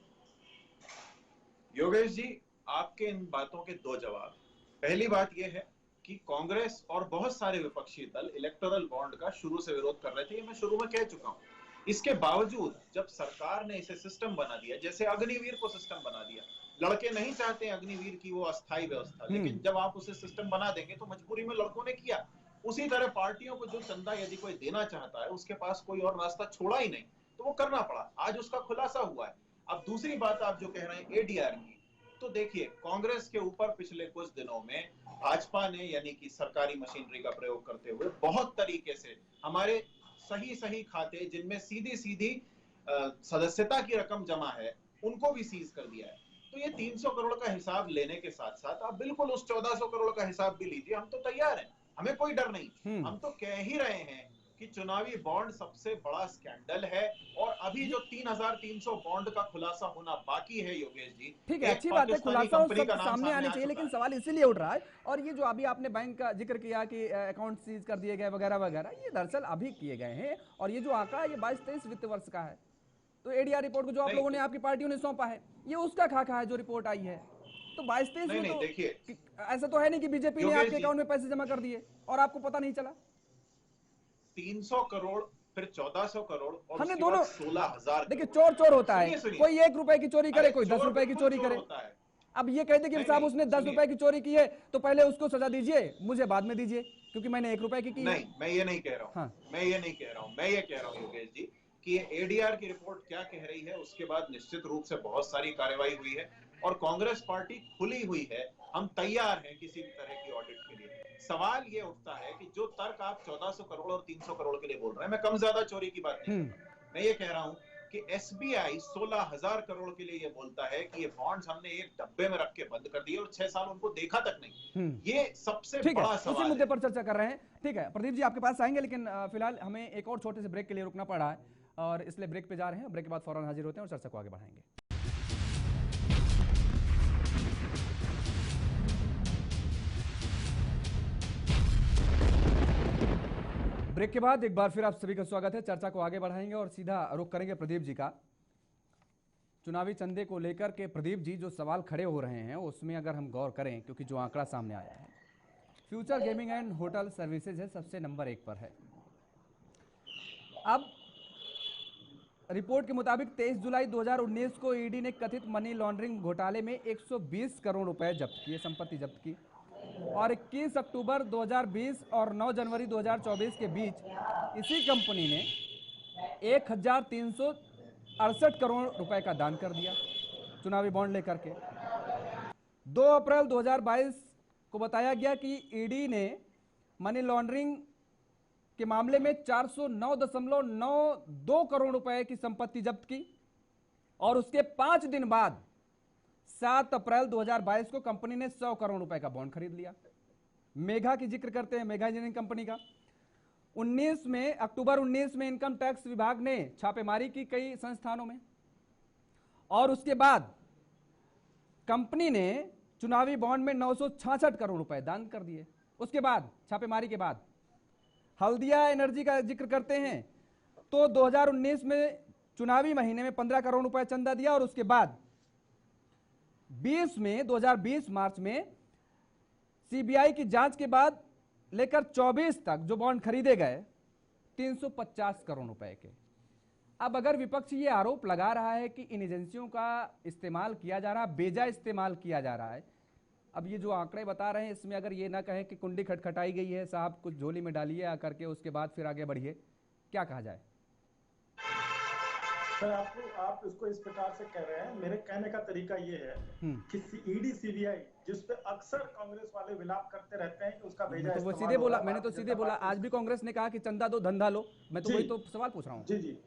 योगेश जी, आपके इन बातों के दो जवाब। पहली बात यह है कि कांग्रेस और बहुत सारे विपक्षी दल इलेक्टोरल बॉन्ड का शुरू से विरोध कर रहे थे, ये मैं शुरू में कह चुका हूं। इसके बावजूद जब सरकार ने इसे सिस्टम बना दिया, जैसे अग्निवीर को सिस्टम बना दिया, लड़के नहीं चाहते अग्निवीर की वो अस्थायी व्यवस्था, लेकिन जब आप उसे सिस्टम बना देंगे तो मजबूरी में लड़कों ने किया। उसी तरह पार्टियों को जो चंदा यदि कोई देना चाहता है, उसके पास कोई और रास्ता छोड़ा ही नहीं, तो वो करना पड़ा। आज उसका खुलासा हुआ है। अब दूसरी बात आप जो कह रहे हैं एडीआर की, तो देखिए कांग्रेस के ऊपर पिछले कुछ दिनों में भाजपा ने यानी कि सरकारी मशीनरी का प्रयोग करते हुए बहुत तरीके से हमारे सही खाते जिनमें सीधी सदस्यता की रकम जमा है, उनको भी सीज कर दिया है। तो ये 300 करोड़ का हिसाब लेने के साथ साथ आप बिल्कुल उस 1400 करोड़ का हिसाब भी लीजिए, हम तो तैयार हैं, हमें कोई डर नहीं। हम तो कह ही रहे हैं कि चुनावी बॉन्ड सबसे बड़ा स्कैंडल है और अभी जो 3,300 बॉन्ड का खुलासा होना बाकी है योगेश जी, ठीक है, अच्छी बात है, खुलासा और सब सामने आने चाहिए, लेकिन है। सवाल इसीलिए उठ रहा है और ये जो अभी आपने बैंक का जिक्र किया कि अकाउंट सीज कर दिए गए वगैरह वगैरह, ये दरअसल अभी किए गए हैं और ये जो आंकड़ा है ये 22-23 वित्त वर्ष का है। तो एडीआर रिपोर्ट को जो आप लोगों ने, आपकी पार्टियों ने सौंपा है, ये उसका खाका है जो रिपोर्ट आई है। तो 22-23 में तो देखिए, ऐसा तो है नहीं कि बीजेपी ने आपके अकाउंट में पैसे जमा कर दिए और आपको पता नहीं चला। 300 करोड़ फिर 1400 करोड़ और हमने उसके दोनों, बाद 16,000। देखिए चोर चोर होता है, कोई 1 रुपए की चोरी करे, कोई 10 रुपए की चोरी करे। अब ये कहते कि साहब उसने 10 रुपए की चोरी की है तो पहले उसको सजा दीजिए, मुझे बाद में दीजिए क्योंकि मैंने 1 रुपए की नहीं, मैं ये नहीं कह रहा हूँ। हाँ। मैं ये कह रहा हूँ योगेश जी कि ये एडीआर की रिपोर्ट क्या कह रही है, उसके बाद निश्चित रूप से बहुत सारी कार्रवाई हुई है और कांग्रेस पार्टी खुली हुई है, हम तैयार हैं किसी भी तरह की ऑडिट के लिए। सवाल ये उठता है कि जो तर्क आप 1400 करोड़ और 300 करोड़ के लिए बोल रहे हैं, मैं कम ज्यादा चोरी की बात नहीं, मैं ये कह रहा हूं कि एसबीआई 16,000 करोड़ के लिए ये बोलता है कि ये बॉन्ड्स हमने एक डब्बे में रख के बंद कर दिए और 6 साल उनको देखा तक नहीं। ये सबसे बड़ा सवाल है। उसी मुद्दे पर चर्चा कर रहे हैं। ठीक है प्रदीप जी, आपके पास आएंगे, लेकिन फिलहाल हमें एक और छोटे से ब्रेक के लिए रुकना पड़ा है और इसलिए ब्रेक पे जा रहे हैं। ब्रेक के बाद फौरन हाजिर होते हैं और चर्चा को आगे बढ़ाएंगे। ब्रेक के बाद एक बार फिर आप सभी का स्वागत है। चर्चा को आगे बढ़ाएंगे और सीधा रुख करेंगे प्रदीप जी का। चुनावी चंदे को लेकर के प्रदीप जी जो सवाल खड़े हो रहे हैं उसमें अगर हम गौर करें, क्योंकि जो आंकड़ा सामने आया है future gaming and hotel services है, सबसे नंबर 1 पर है। अब रिपोर्ट के मुताबिक 23 जुलाई 2019 को ईडी ने कथित मनी लॉन्ड्रिंग घोटाले में 120 करोड़ रुपए जब्त किए, संपत्ति जब्त की और 21 अक्टूबर 2020 और 9 जनवरी 2024 के बीच इसी कंपनी ने 1,368 करोड़ रुपए का दान कर दिया चुनावी बॉन्ड लेकर के। 2 अप्रैल 2022 को बताया गया कि ईडी ने मनी लॉन्ड्रिंग के मामले में 409.92 करोड़ रुपए की संपत्ति जब्त की और उसके 5 दिन बाद 7 अप्रैल 2022 को कंपनी ने 100 करोड़ रुपए का बॉन्ड खरीद लिया। मेघा की जिक्र करते हैं, मेघा इंजीनियरिंग कंपनी का। 19 में अक्टूबर 19 में इनकम टैक्स विभाग ने छापेमारी की कई संस्थानों में और उसके बाद कंपनी ने चुनावी बॉन्ड में 966 करोड़ रुपए दान कर दिए। उसके बाद छापेमारी के बाद हल्दिया एनर्जी का जिक्र करते हैं तो 2019 में चुनावी महीने में 15 करोड़ रुपए चंदा दिया और उसके बाद 2020 मार्च में सीबीआई की जांच के बाद लेकर 24 तक जो बॉन्ड खरीदे गए 350 करोड़ रुपए के। अब अगर विपक्ष ये आरोप लगा रहा है कि इन एजेंसियों का इस्तेमाल किया जा रहा है, बेजा इस्तेमाल किया जा रहा है, अब ये जो आंकड़े बता रहे हैं इसमें अगर ये ना कहें कि कुंडी खटखटाई गई है, साहब कुछ झोली में डालिए आकर के उसके बाद फिर आगे बढ़िए, क्या कहा जाए? सर आप इसको इस प्रकार से कह रहे हैं, मेरे कहने का तरीका ये है कि ईडी सीबीआई जिस पे अक्सर कांग्रेस वाले विलाप करते रहते हैं कि उसका बेजा तो वो सीधे बोला, मैंने तो सीधे बोला, आज भी कांग्रेस ने कहा कि चंदा दो धंधा लो, मैं तो वही तो सवाल पूछ रहा हूँ। जी जी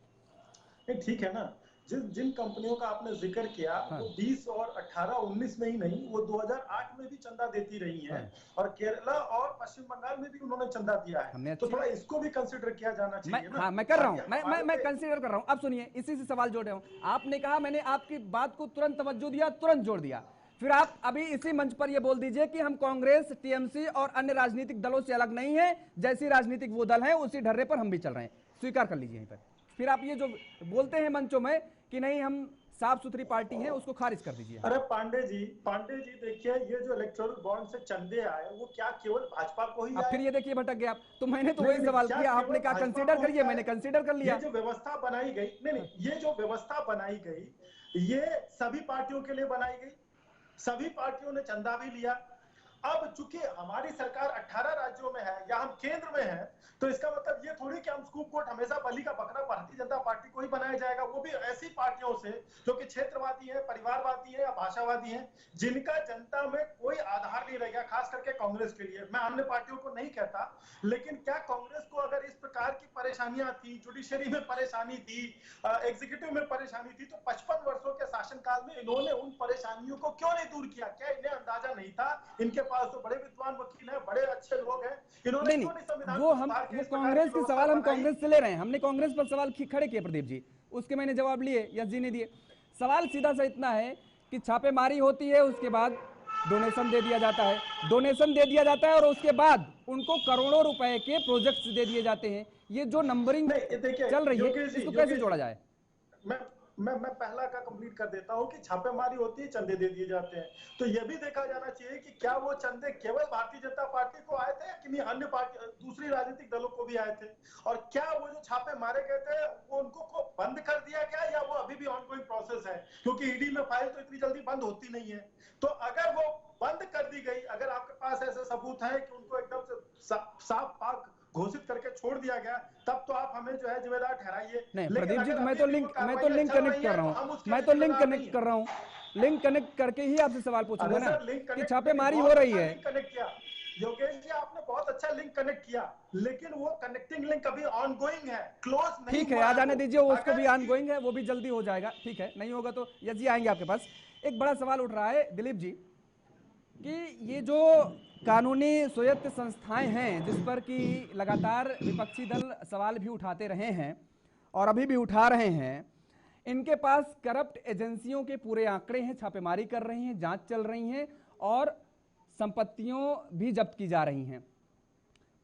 ठीक है ना, जिन कंपनियों का आपने जिक्र किया वो 20 और 18-19 में ही नहीं, वो 2008 में भी चंदा देती रही हैं और केरला और पश्चिम बंगाल में भी उन्होंने चंदा दिया है, तो थोड़ा इसको भी कंसीडर किया जाना चाहिए ना। हाँ, मैं कर रहा हूँ, मैं कंसीडर कर रहा हूँ। अब सुनिए, इसी से सवाल जोड़ रहा हूँ। आपने कहा, मैंने आपकी बात को तुरंत तवज्जो दिया, तुरंत जोड़ दिया, फिर आप अभी इसी मंच पर यह बोल दीजिए कि हम कांग्रेस, टीएमसी और अन्य राजनीतिक दलों से अलग नहीं है, जैसी राजनीतिक वो दल है उसी ढर्रे पर हम भी चल रहे हैं, स्वीकार कर लीजिए यहीं पर। फिर आप ये जो बोलते हैं मंचों में कि नहीं हम साफ सुथरी पार्टी है, उसको खारिज कर दीजिए। अरे पांडे जी देखिए, ये जो इलेक्टोरल बॉन्ड से चंदे आए वो क्या केवल भाजपा को ही आए? फिर ये देखिए भटक गया आप, तो मैंने तो वही सवाल किया, आपने कहा कंसीडर करिए, मैंने कंसीडर कर लिया। ये जो व्यवस्था बनाई गई, नहीं, ये जो व्यवस्था बनाई गई ये सभी पार्टियों के लिए बनाई गई, सभी पार्टियों ने चंदा भी लिया। अब चूंकि हमारी सरकार 18 राज्यों में है या हम केंद्र में है, तो इसका मतलब ये थोड़ी कि हम स्कूप कोट हमेशा बलि का बकरा भारतीय जनता पार्टी को ही बनाया जाएगा, वो भी ऐसी पार्टियों से जो कि क्षेत्रवादी है, परिवारवादी है या भाषावादी है, जिनका जनता में कोई आधार नहीं रहेगा, खास करके कांग्रेस के लिए। मैं अन्य पार्टियों को नहीं कहता, लेकिन क्या कांग्रेस को अगर इस प्रकार की परेशानियां थी, जुडिशरी में परेशानी थी, एग्जीक्यूटिव में परेशानी थी, तो 55 वर्षों के शासनकाल में इन्होंने उन परेशानियों को क्यों नहीं दूर किया? क्या इन्हें अंदाजा नहीं था? इनके पास तो बड़े विद्वान वकील हैं, बड़े अच्छे लोग हैं, इन्होंने क्यों नहीं संविधान वो कांग्रेस के सवाल हम कांग्रेस से ले रहे हैं, हमने कांग्रेस पर सवाल खड़े किए प्रदीप जी, उसके मैंने जवाब लिए, यस जी ने दिए। सवाल सीधा सा इतना है कि छापेमारी होती है, उसके बाद डोनेशन दे दिया जाता है, डोनेशन दे दिया जाता है और उसके बाद उनको करोड़ों रुपए के प्रोजेक्ट्स दे दिए जाते हैं। ये जो नंबरिंग चल रही है, इसको कैसे जोड़ा जाए? मैं पहला का कंप्लीट कर देता हूं कि छापेमारी होती है, चंदे दे दिए जाते हैं, तो यह भी देखा जाना चाहिए कि क्या वो चंदे केवल भारतीय जनता पार्टी को आए थे या किन्हीं अन्य पार्टी, दूसरी राजनीतिक दलों को भी आए थे, और क्या वो जो छापे मारे गए थे वो उनको बंद कर दिया गया या वो अभी भी ऑनगोइंग प्रोसेस है? क्योंकि ईडी में फाइल तो इतनी जल्दी बंद होती नहीं है। तो अगर वो बंद कर दी गई, अगर आपके पास ऐसे सबूत है कि उनको एकदम से साफ पाक घोषित करके छोड़ दिया गया, तब तो आप हमें जो है जिम्मेदार ठहराइए। नहीं प्रदीप जी, मैं तो लिंक कनेक्ट कर रहा हूं, लिंक कनेक्ट करके ही आपसे सवाल पूछूंगा ना कि छापेमारी हो रही है। कनेक्ट किया योगेश जी, आपने बहुत अच्छा लिंक कनेक्ट किया, लेकिन वो कनेक्टिंग लिंक अभी ऑनगोइंग है, क्लोज नहीं। ठीक है, आ जाने दीजिए, उसको भी ऑनगोइंग है, वो भी जल्दी हो जाएगा। ठीक है, नहीं होगा तो यस जी आएंगे आपके पास। एक बड़ा सवाल उठ रहा है दिलीप जी कि ये जो कानूनी स्वायत्त संस्थाएं हैं जिस पर कि लगातार विपक्षी दल सवाल भी उठाते रहे हैं और अभी भी उठा रहे हैं, इनके पास करप्ट एजेंसियों के पूरे आंकड़े हैं, छापेमारी कर रही हैं, जांच चल रही हैं और संपत्तियों भी जब्त की जा रही हैं।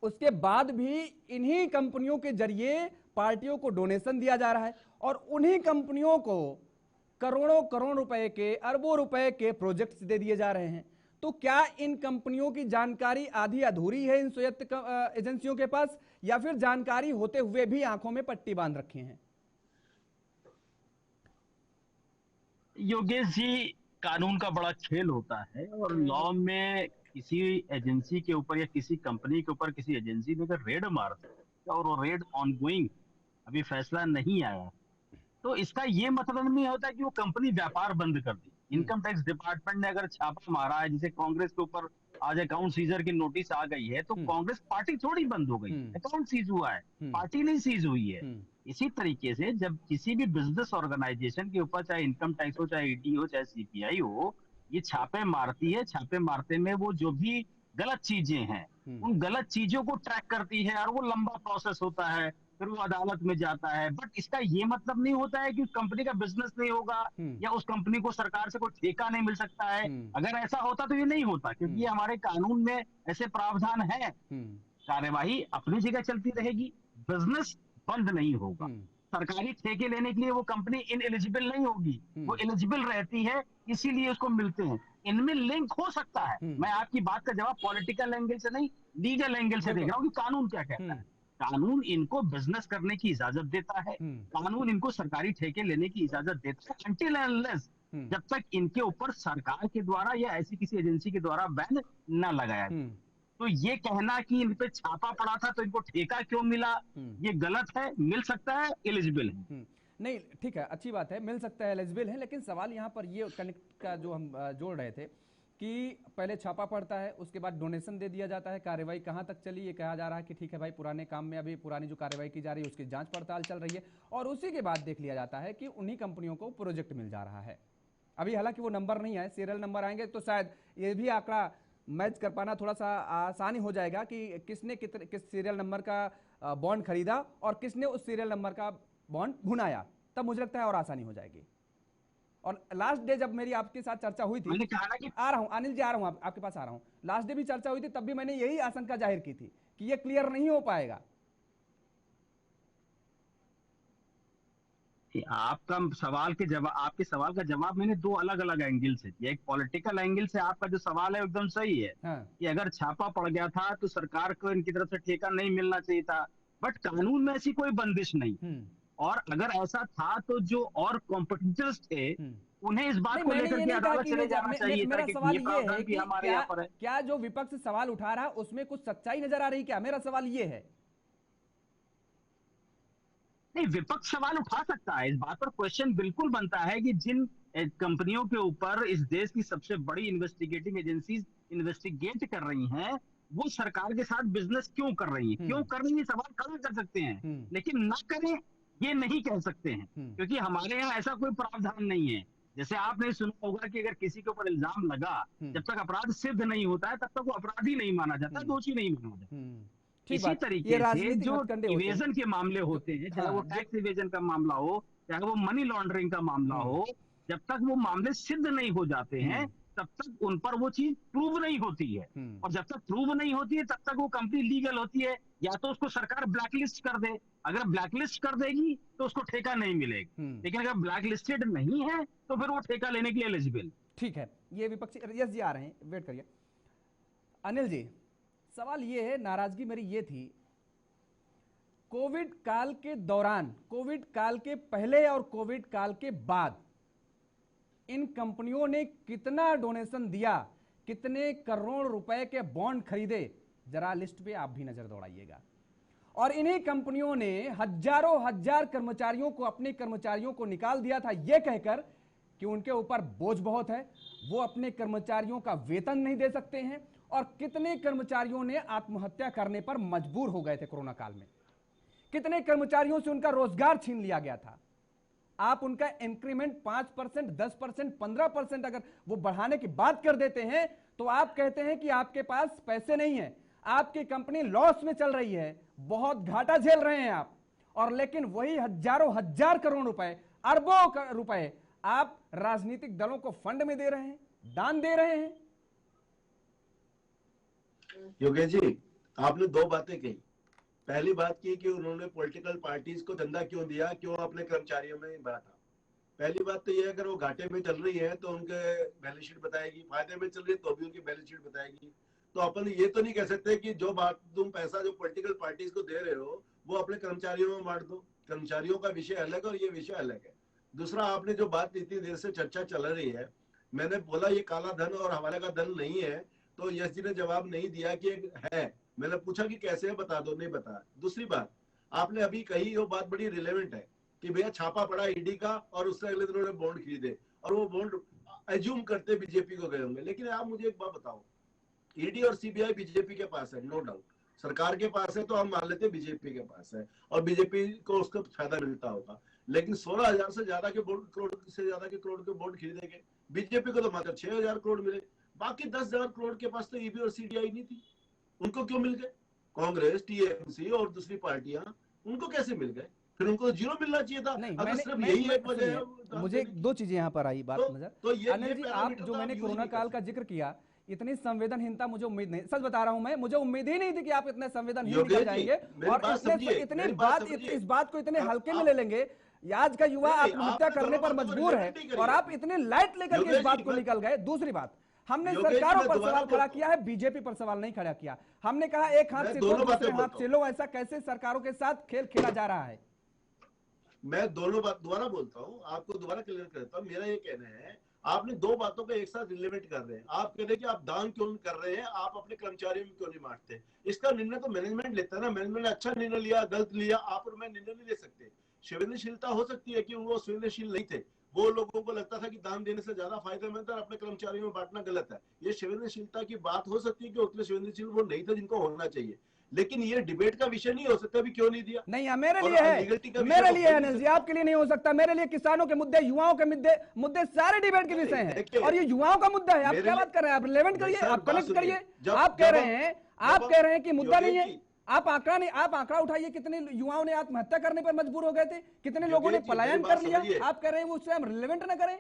उसके बाद भी इन्हीं कंपनियों के जरिए पार्टियों को डोनेशन दिया जा रहा है और उन्हीं कंपनियों को करोड़ों करोड़ रुपए के, अरबों रुपए के प्रोजेक्ट्स दे दिए जा रहे हैं। तो क्या इन कंपनियों की जानकारी आधी अधूरी है इन स्वायत्त एजेंसियों के पास, या फिर जानकारी होते हुए भी आंखों में पट्टी बांध रखे हैं? योगेश जी, कानून का बड़ा खेल होता है और लॉ में किसी एजेंसी के ऊपर या किसी कंपनी के ऊपर किसी एजेंसी ने अगर रेड मारते और वो रेड ऑनगोइंग, अभी फैसला नहीं आया, तो इसका ये मतलब नहीं होता कि वो कंपनी व्यापार बंद कर दी। इनकम टैक्स डिपार्टमेंट ने अगर छापा मारा है, जिसे कांग्रेस के ऊपर आज अकाउंट सीजर की नोटिस आ गई है, तो कांग्रेस पार्टी थोड़ी बंद हो गई, अकाउंट सीज हुआ है, पार्टी नहीं सीज हुई है। इसी तरीके से जब किसी भी बिजनेस ऑर्गेनाइजेशन के ऊपर, चाहे इनकम टैक्स हो, चाहे ईडी हो, चाहे सीपीआई हो, ये छापे मारती है, छापे मारते में वो जो भी गलत चीजें हैं उन गलत चीजों को ट्रैक करती है और वो लंबा प्रोसेस होता है, फिर वो अदालत में जाता है। बट इसका ये मतलब नहीं होता है कि उस कंपनी का बिजनेस नहीं होगा या उस कंपनी को सरकार से कोई ठेका नहीं मिल सकता है। अगर ऐसा होता तो ये नहीं होता, क्योंकि ये हमारे कानून में ऐसे प्रावधान है। कार्यवाही अपनी जगह चलती रहेगी, बिजनेस बंद नहीं होगा, सरकारी ठेके लेने के लिए वो कंपनी इनएलिजिबल नहीं होगी, वो एलिजिबल रहती है, इसीलिए उसको मिलते हैं। इनमें लिंक हो सकता है। मैं आपकी बात का जवाब पॉलिटिकल एंगल से नहीं, लीगल एंगल से देख रहा हूँ कि कानून क्या कहता है। कानून इनको बिजनेस करने की इजाजत देता है, कानून इनको सरकारी ठेके लेने की इजाजत देता है, अनटिल एंड अनलेस जब तक इनके ऊपर सरकार के द्वारा या ऐसी किसी एजेंसी के द्वारा बैन न लगाया जाए। तो ये कहना कि इन पे छापा पड़ा था तो इनको ठेका क्यों मिला, ये गलत है। मिल सकता है, एलिजिबल है। नहीं, ठीक है, अच्छी बात है, मिल सकता है, एलिजिबल है, लेकिन सवाल यहाँ पर ये कनेक्ट का जो हम जोड़ रहे थे कि पहले छापा पड़ता है, उसके बाद डोनेशन दे दिया जाता है, कार्रवाई कहाँ तक चली, ये कहा जा रहा है कि ठीक है भाई, पुराने काम में अभी पुरानी जो कार्रवाई की जा रही है उसकी जांच पड़ताल चल रही है, और उसी के बाद देख लिया जाता है कि उन्हीं कंपनियों को प्रोजेक्ट मिल जा रहा है। अभी हालांकि वो नंबर नहीं आए, सीरियल नंबर आएंगे तो शायद ये भी आंकड़ा मैच कर पाना थोड़ा सा आसानी हो जाएगा कि किसने किस सीरियल नंबर का बॉन्ड खरीदा और किसने उस सीरियल नंबर का बॉन्ड भुनाया, तब मुझे लगता है और आसानी हो जाएगी। और लास्ट डे जब मेरी आपके साथ चर्चा हुई थी, मैंने कहा कि आ रहा हूं अनिल जी, आ रहा हूं आपके पास आ रहा हूं, लास्ट डे भी चर्चा हुई थी, तब भी मैंने यही आशंका जाहिर की थी कि ये क्लियर नहीं हो पाएगा। आपका सवाल के जवाब, आपके सवाल का जवाब मैंने दो अलग अलग एंगल से दिया। एक पॉलिटिकल एंगल से आपका जो सवाल है एकदम सही है। कि अगर छापा पड़ गया था तो सरकार को इनकी तरफ से ठेका नहीं मिलना चाहिए था, बट कानून में ऐसी कोई बंदिश नहीं। और अगर ऐसा था तो जो और कॉम्पिटिटर्स थे उन्हें इस बात को लेकर के अदालत चले जाना चाहिए था। मेरा सवाल ये है कि क्या जो विपक्ष सवाल उठा रहा है उसमें कुछ सच्चाई नजर आ रही, क्या? मेरा सवाल ये है। नहीं, विपक्ष सवाल उठा सकता है, इस बात पर क्वेश्चन बिल्कुल बनता है कि जिन कंपनियों के ऊपर इस देश की सबसे बड़ी इन्वेस्टिगेटिंग एजेंसीज इन्वेस्टिगेट कर रही हैं, वो सरकार के साथ बिजनेस क्यों कर रही है, क्यों कर रही है, सवाल खड़ा कर सकते हैं, लेकिन ना करें ये नहीं कह सकते हैं, क्योंकि हमारे यहाँ ऐसा कोई प्रावधान नहीं है। जैसे आपने सुना होगा कि अगर किसी के ऊपर इल्जाम लगा, जब तक अपराध सिद्ध नहीं होता है तब तक वो अपराधी नहीं माना जाता, दोषी नहीं माना जाता। इसी तरीके से जो इवेजन के मामले होते हैं, चाहे वो टैक्स इवेजन का मामला हो, चाहे वो मनी लॉन्ड्रिंग का मामला हो, जब तक वो मामले सिद्ध नहीं हो जाते हैं तब तक उन पर वो चीज प्रूव नहीं होती है, और जब तक प्रूव नहीं होती है तब तक वो कंपनी लीगल होती है। या तो उसको सरकार ब्लैकलिस्ट कर दे, अगर ब्लैकलिस्ट कर देगी तो उसको ठेका नहीं मिलेगा, लेकिन अगर ब्लैकलिस्टेड नहीं है तो फिर वो ठेका लेने के लिए एलिजिबल। ठीक है, ये विपक्षी यस जी आ रहे हैं, वेट करिए। अनिल जी, सवाल ये है, नाराजगी मेरी ये थी, कोविड काल के दौरान, कोविड काल के पहले और कोविड काल के बाद इन कंपनियों ने कितना डोनेशन दिया, कितने करोड़ रुपए के बॉन्ड खरीदे, जरा लिस्ट पे आप भी नजर दौड़ाइएगा। और इन्हीं कंपनियों ने हजारों हजार कर्मचारियों को, अपने कर्मचारियों को निकाल दिया था यह कहकर कि उनके ऊपर बोझ बहुत है, वो अपने कर्मचारियों का वेतन नहीं दे सकते हैं, और कितने कर्मचारियों ने आत्महत्या करने पर मजबूर हो गए थे कोरोना काल में, कितने कर्मचारियों से उनका रोजगार छीन लिया गया था। आप उनका इंक्रीमेंट 5%, 10%, 15% अगर वो बढ़ाने की बात कर देते हैं तो आप कहते हैं कि आपके पास पैसे नहीं है, आपकी कंपनी लॉस में चल रही है, बहुत घाटा झेल रहे हैं आप, और लेकिन वही हजारों हजार करोड़ रुपए, अरबों रुपए आप राजनीतिक दलों को फंड में दे रहे हैं, दान दे रहे हैं। योगेश जी, आपने दो बातें कही। पहली बात की कि उन्होंने पॉलिटिकल पार्टीज को चंदा क्यों दिया, क्यों अपने कर्मचारियों में बांटा। पहली बात तो यह है, अगर वो घाटे में चल रही है तो उनके बैलेंस शीट बताएगी, फायदे में चल रही है तो भी उनकी बैलेंस शीट बताएगी। तो अपन ये तो नहीं कह सकते कि जो बात तुम पैसा जो पॉलिटिकल पार्टीज को दे रहे हो वो अपने कर्मचारियों में बांट दो। कर्मचारियों का विषय अलग है और ये विषय अलग है। दूसरा, आपने जो बात इतनी देर से चर्चा चल रही है, मैंने बोला ये काला धन और हवाले का धन नहीं है, तो यश जी ने जवाब नहीं दिया कि है। मैंने पूछा कि कैसे है, बता दो, नहीं बता। दूसरी बात आपने अभी कही, वो बात बड़ी रिलेवेंट है कि भैया छापा पड़ा ईडी का और उससे अगले दिन उन्होंने बॉन्ड खरीदे, और वो बॉन्ड एज्यूम करते बीजेपी को गए होंगे। लेकिन आप मुझे एक बात बताओ, ईडी और सीबीआई बीजेपी के पास है, नो डाउट, सरकार के पास है तो हम मान लेते बीजेपी के पास है और बीजेपी को उसका फायदा मिलता होगा। लेकिन 16,000 से ज्यादा के करोड़ के बॉन्ड खरीदे गए, बीजेपी को तो मात्र 6,000 करोड़ मिले, बाकी 10,000 करोड़ के पास तो ईडी और सीबीआई नहीं थी, उनको क्यों मिल गए? कांग्रेस, टीएमसी और दूसरी पार्टियां, उनको कैसे मिल गए? फिर उनको जीरो मिलना चाहिए था। नहीं, अगर सिर्फ यही एक वजह है, मुझे दो चीजें यहाँ पर आई बात नजर। तो ये अनिल जी, आप जो मैंने कोरोना काल का जिक्र किया, इतनी संवेदनहीनता मुझे उम्मीद नहीं, सच बता रहा हूं मैं, मुझे उम्मीद ही नहीं थी कि आप इतने संवेदनहीन निकल जाएंगे और इस बात को इतने हल्के में ले लेंगे। आज का युवा आत्महत्या करने पर मजबूर है और आप इतने लाइट लेकर के इस बात को निकल गए। दूसरी बात, हमने सरकारों पर सवाल खड़ा किया है, बीजेपी पर सवाल नहीं खड़ा किया। हमने कहा एक हाथ से दो, दूसरे हाथ से लो, ऐसा कैसे सरकारों के साथ खेल खेला जा रहा है? मैं दोनों बात दोबारा बोलता हूं, आपको दोबारा क्लियर करता हूं। मेरा ये कहना है, आपने दो बातों को एक साथ रिलेवेंट कर रहे हैं। आप कह रहे हैं कि आप दान क्यों कर रहे हैं, आप अपने कर्मचारियों में क्यों नहीं बांटते। इसका निर्णय तो मैनेजमेंट लेता है ना। मैनेजमेंट ने अच्छा निर्णय लिया, गलत लिया, आप और मैं निर्णय नहीं ले सकते। संवेदनशीलता हो सकती है कि वो संवेदनशील नहीं थे, वो लोगों को लगता था कि दान देने से ज्यादा फायदेमंद है, अपने कर्मचारियों में बांटना गलत है। ये संवेदनशीलता की बात हो सकती है कि उतने संवेदनशील वो नहीं थे जिनको होना चाहिए, लेकिन ये डिबेट का विषय नहीं हो सकता भी क्यों नहीं दिया। नहीं, मेरे लिए है, मेरे लिए है अनिल जी, आपके लिए नहीं हो सकता। मेरे लिए किसानों के मुद्दे, युवाओं के मुद्दे सारे डिबेट के विषय हैं, और ये युवाओं का मुद्दा है। आप क्या बात कर रहे हैं? आप रिलेवेंट करिए, आप कनेक्ट करिए। आप कह रहे हैं कि मुद्दा नहीं है, आप आंकड़ा उठाइए, कितने युवाओं ने आत्महत्या करने पर मजबूर हो गए थे, कितने लोगों ने पलायन कर लिया। आप कह रहे हैं उससे हम रिलेवेंट ना करें,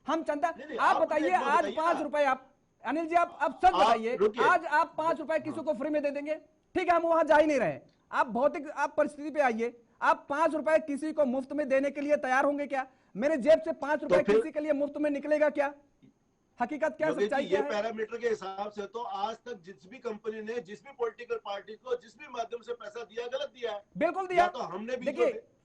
हम चंदा। आप बताइए, आज 5 रुपए, आप अनिल जी आप सच बताइए, आज आप 5 रुपए किसी को फ्री में दे देंगे? ठीक है, हम वहां जा ही नहीं रहे, आप भौतिक आप परिस्थिति पे आइए। आप 5 रुपए किसी को मुफ्त में देने के लिए तैयार होंगे क्या? मेरे जेब से 5 रुपए किसी के लिए मुफ्त में निकलेगा क्या? हकीकत क्या, सच्चाई क्या है? पैरामीटर के हिसाब से तो आज तक जिस भी कंपनी ने, जिस भी पॉलिटिकल पार्टी को, जिस भी माध्यम से पैसा दिया, गलत दिया है। बिल्कुल दिया, तो हमने भी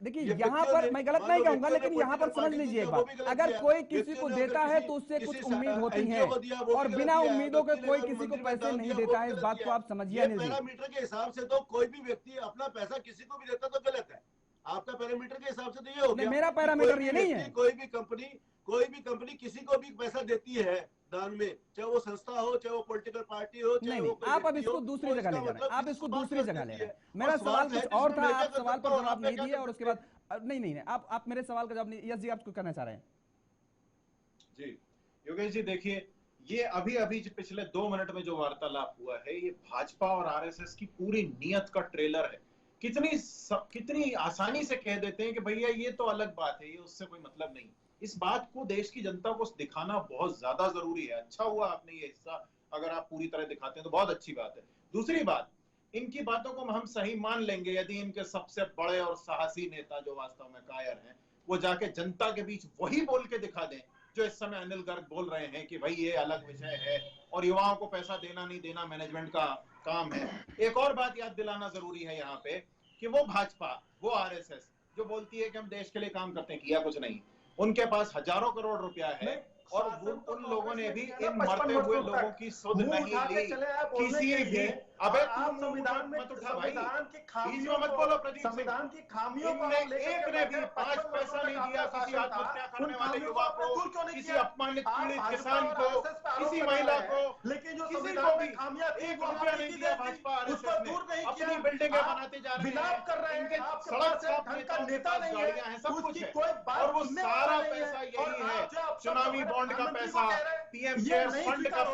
देखिए यहाँ पर मैं गलत नहीं कहूंगा, लेकिन यहाँ पर समझ लीजिए एक बात, अगर कोई किसी को देता है तो उससे कुछ उम्मीद होती है, और बिना उम्मीदों के कोई किसी को पैसे नहीं देता है। इस बात को आप समझिए। पैरामीटर के हिसाब से तो कोई भी व्यक्ति अपना पैसा किसी को भी देता तो गलत है। आपका पैरामीटर के हिसाब से तो ये हो गया। मेरा पैरामीटर ये नहीं है। कोई भी कंपनी किसी को भी पैसा देती है दान में, चाहे वो संस्था हो, चाहे वो पॉलिटिकल पार्टी हो, चाहे वो कोई आप अब इसको दूसरी जगह ले जा रहे हैं, आप इसको दूसरी जगह ले रहे हैं। मेरा सवाल कुछ और था, आप सवाल पर जवाब नहीं दिए और उसके बाद नहीं आप मेरे सवाल का जवाब नहीं। यस जी, आप कुछ कहना चाह रहे हैं? जी योगेश जी, देखिए ये अभी पिछले 2 मिनट में जो वार्तालाप हुआ है, ये भाजपा और आरएसएस की पूरी नीयत का ट्रेलर है। कितनी आसानी से कह देते हैं कि भैया ये तो अलग बात है, ये उससे कोई मतलब नहीं। इस बात को देश की जनता को दिखाना बहुत ज्यादा जरूरी है। अच्छा हुआ आपने ये हिस्सा अगर आप पूरी तरह दिखाते हैं तो बहुत अच्छी बात है। दूसरी बात, इनकी बातों को हम सही मान लेंगे यदि इनके सबसे बड़े और साहसी नेता जो वास्तव में कायर हैं, वो जाके जनता के बीच वही बोल के दिखा दें जो इस समय अनिल गर्ग बोल रहे हैं कि भाई ये अलग विषय है और युवाओं को पैसा देना नहीं देना मैनेजमेंट का काम है। एक और बात याद दिलाना जरूरी है यहाँ पे कि वो भाजपा, वो आरएसएस जो बोलती है कि हम देश के लिए काम करते हैं, किया कुछ नहीं। उनके पास हजारों करोड़ रुपया है और उन लोगों ने भी इन मरते हुए लोगों की सुध नहीं ली। किसी भी अबे संविधान में मत उठा भाई, बीच में मत बोलो प्रदीप सिंह। संविधान की खामियों को एक ने भी 5 पैसा नहीं दिया किसी आत्महत्या करने वाले युवा को, किसी अपमानित पीड़ित किसान को, किसी महिला को, लेकिन जो किसी को भी 1 रुपया नहीं दिया भाजपा आरएसएस ने। अपनी बिल्डिंगें बनाते जा रहे हैं, इनके सड़क साफ नेता गाड़ियां हैं, सब कुछ है और वो सारा पैसा यही है, चुनावी बॉन्ड का पैसा, पीएम केयर्स फंड का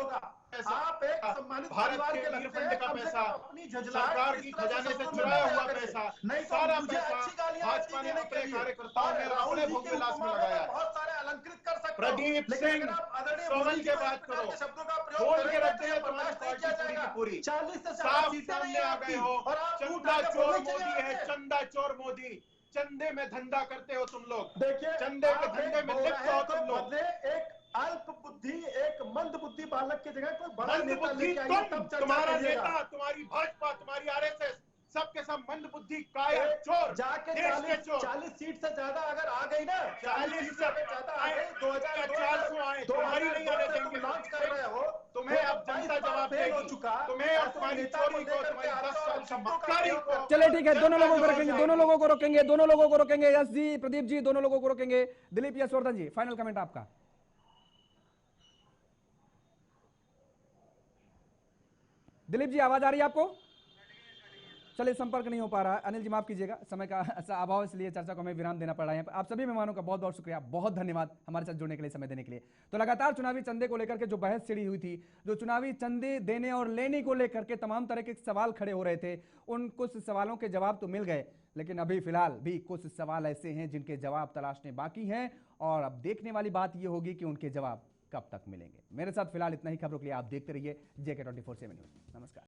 पैसा, आप एक सम्मानित भारत परिवार के के वीर लगते फंड हैं, का कम से पैसा, कम अपनी झुंझलाहट सरकार इस की तरह से खजाने से शब्दों में चुराया बयान हुआ करें। पैसा, नहीं तो सारा मुझे पैसा अच्छी गालियां भाजपा ने देने अपने के लिए कार्यकर्ताओं और ने राहुल अपने जी भोग के विलास में उपमा लगाया है। बहुत सारे अलंकृत कर सकते हो, प्रदीप लेकिन सिंह, अगर आप आदरणीय सोनल मोदी जी के को बात इस प्रकार करो, के शब्दों का प्रयोग खोल के करेंगे रख तो दे ये तुम्हारी बर्दाश्त नहीं पार्टी किया पूरी की जाएगा। पूरी। 40 से ज्यादा साफ सीटें सामने नहीं है आ आपकी गए हो, और आप चंदा चोर मोदी है, चंदा चोर मोदी। चंदे में धंधा करते हो तुम लोग, देखिए चंदे के धंधे में लिप्त हो तुम लोग। बदले एक अल्प बुद्धि, एक मंद बुद्धि बालक की जगह कोई बड़ा मंद नेता बुद्धि लेके आइए, तब चर्चा तुम्हारा करिएगा। नेता, तुम्हारी भाजपा, तुम्हारी आरएसएस, सबके सब मंद बुद्धि कायर चोर, जाके देश के चोर। 40 सीट से ज्यादा अगर आ गई ना, 40 सीट से अगर ज्यादा आ गई, 400 आए, तुम्हारी नहीं आने देंगे। लॉन्च कर रहे हो, तुम्हें अब जनता जवाब देगी, तुम्हें और तुम्हारी चोरी को, तुम्हारी 10 साल की मक्कारी को। चलिए ठीक है, दोनों लोगों को रोकेंगे, दोनों लोगों को रोकेंगे, दोनों लोगों को रोकेंगे। यस जी, प्रदीप जी, दोनों लोगों को रोकेंगे। दिलीप यशवर्धन जी, फाइनल कमेंट आपका। दिलीप जी, आवाज आ रही है आपको? चलिए, संपर्क नहीं हो पा रहा है। अनिल जी माफ कीजिएगा, समय का ऐसा अभाव, इसलिए चर्चा को हमें विराम देना पड़ रहा है। आप सभी मेहमानों का बहुत बहुत शुक्रिया, बहुत धन्यवाद हमारे साथ जुड़ने के लिए, समय देने के लिए। तो लगातार चुनावी चंदे को लेकर के जो बहस छिड़ी हुई थी, जो चुनावी चंदे देने और लेने को लेकर के तमाम तरह के सवाल खड़े हो रहे थे, उन कुछ सवालों के जवाब तो मिल गए, लेकिन अभी फिलहाल भी कुछ सवाल ऐसे हैं जिनके जवाब तलाशने बाकी हैं और अब देखने वाली बात यह होगी कि उनके जवाब कब तक मिलेंगे। मेरे साथ फिलहाल इतना ही। खबरों के लिए आप देखते रहिए JK24/7 न्यूज। नमस्कार।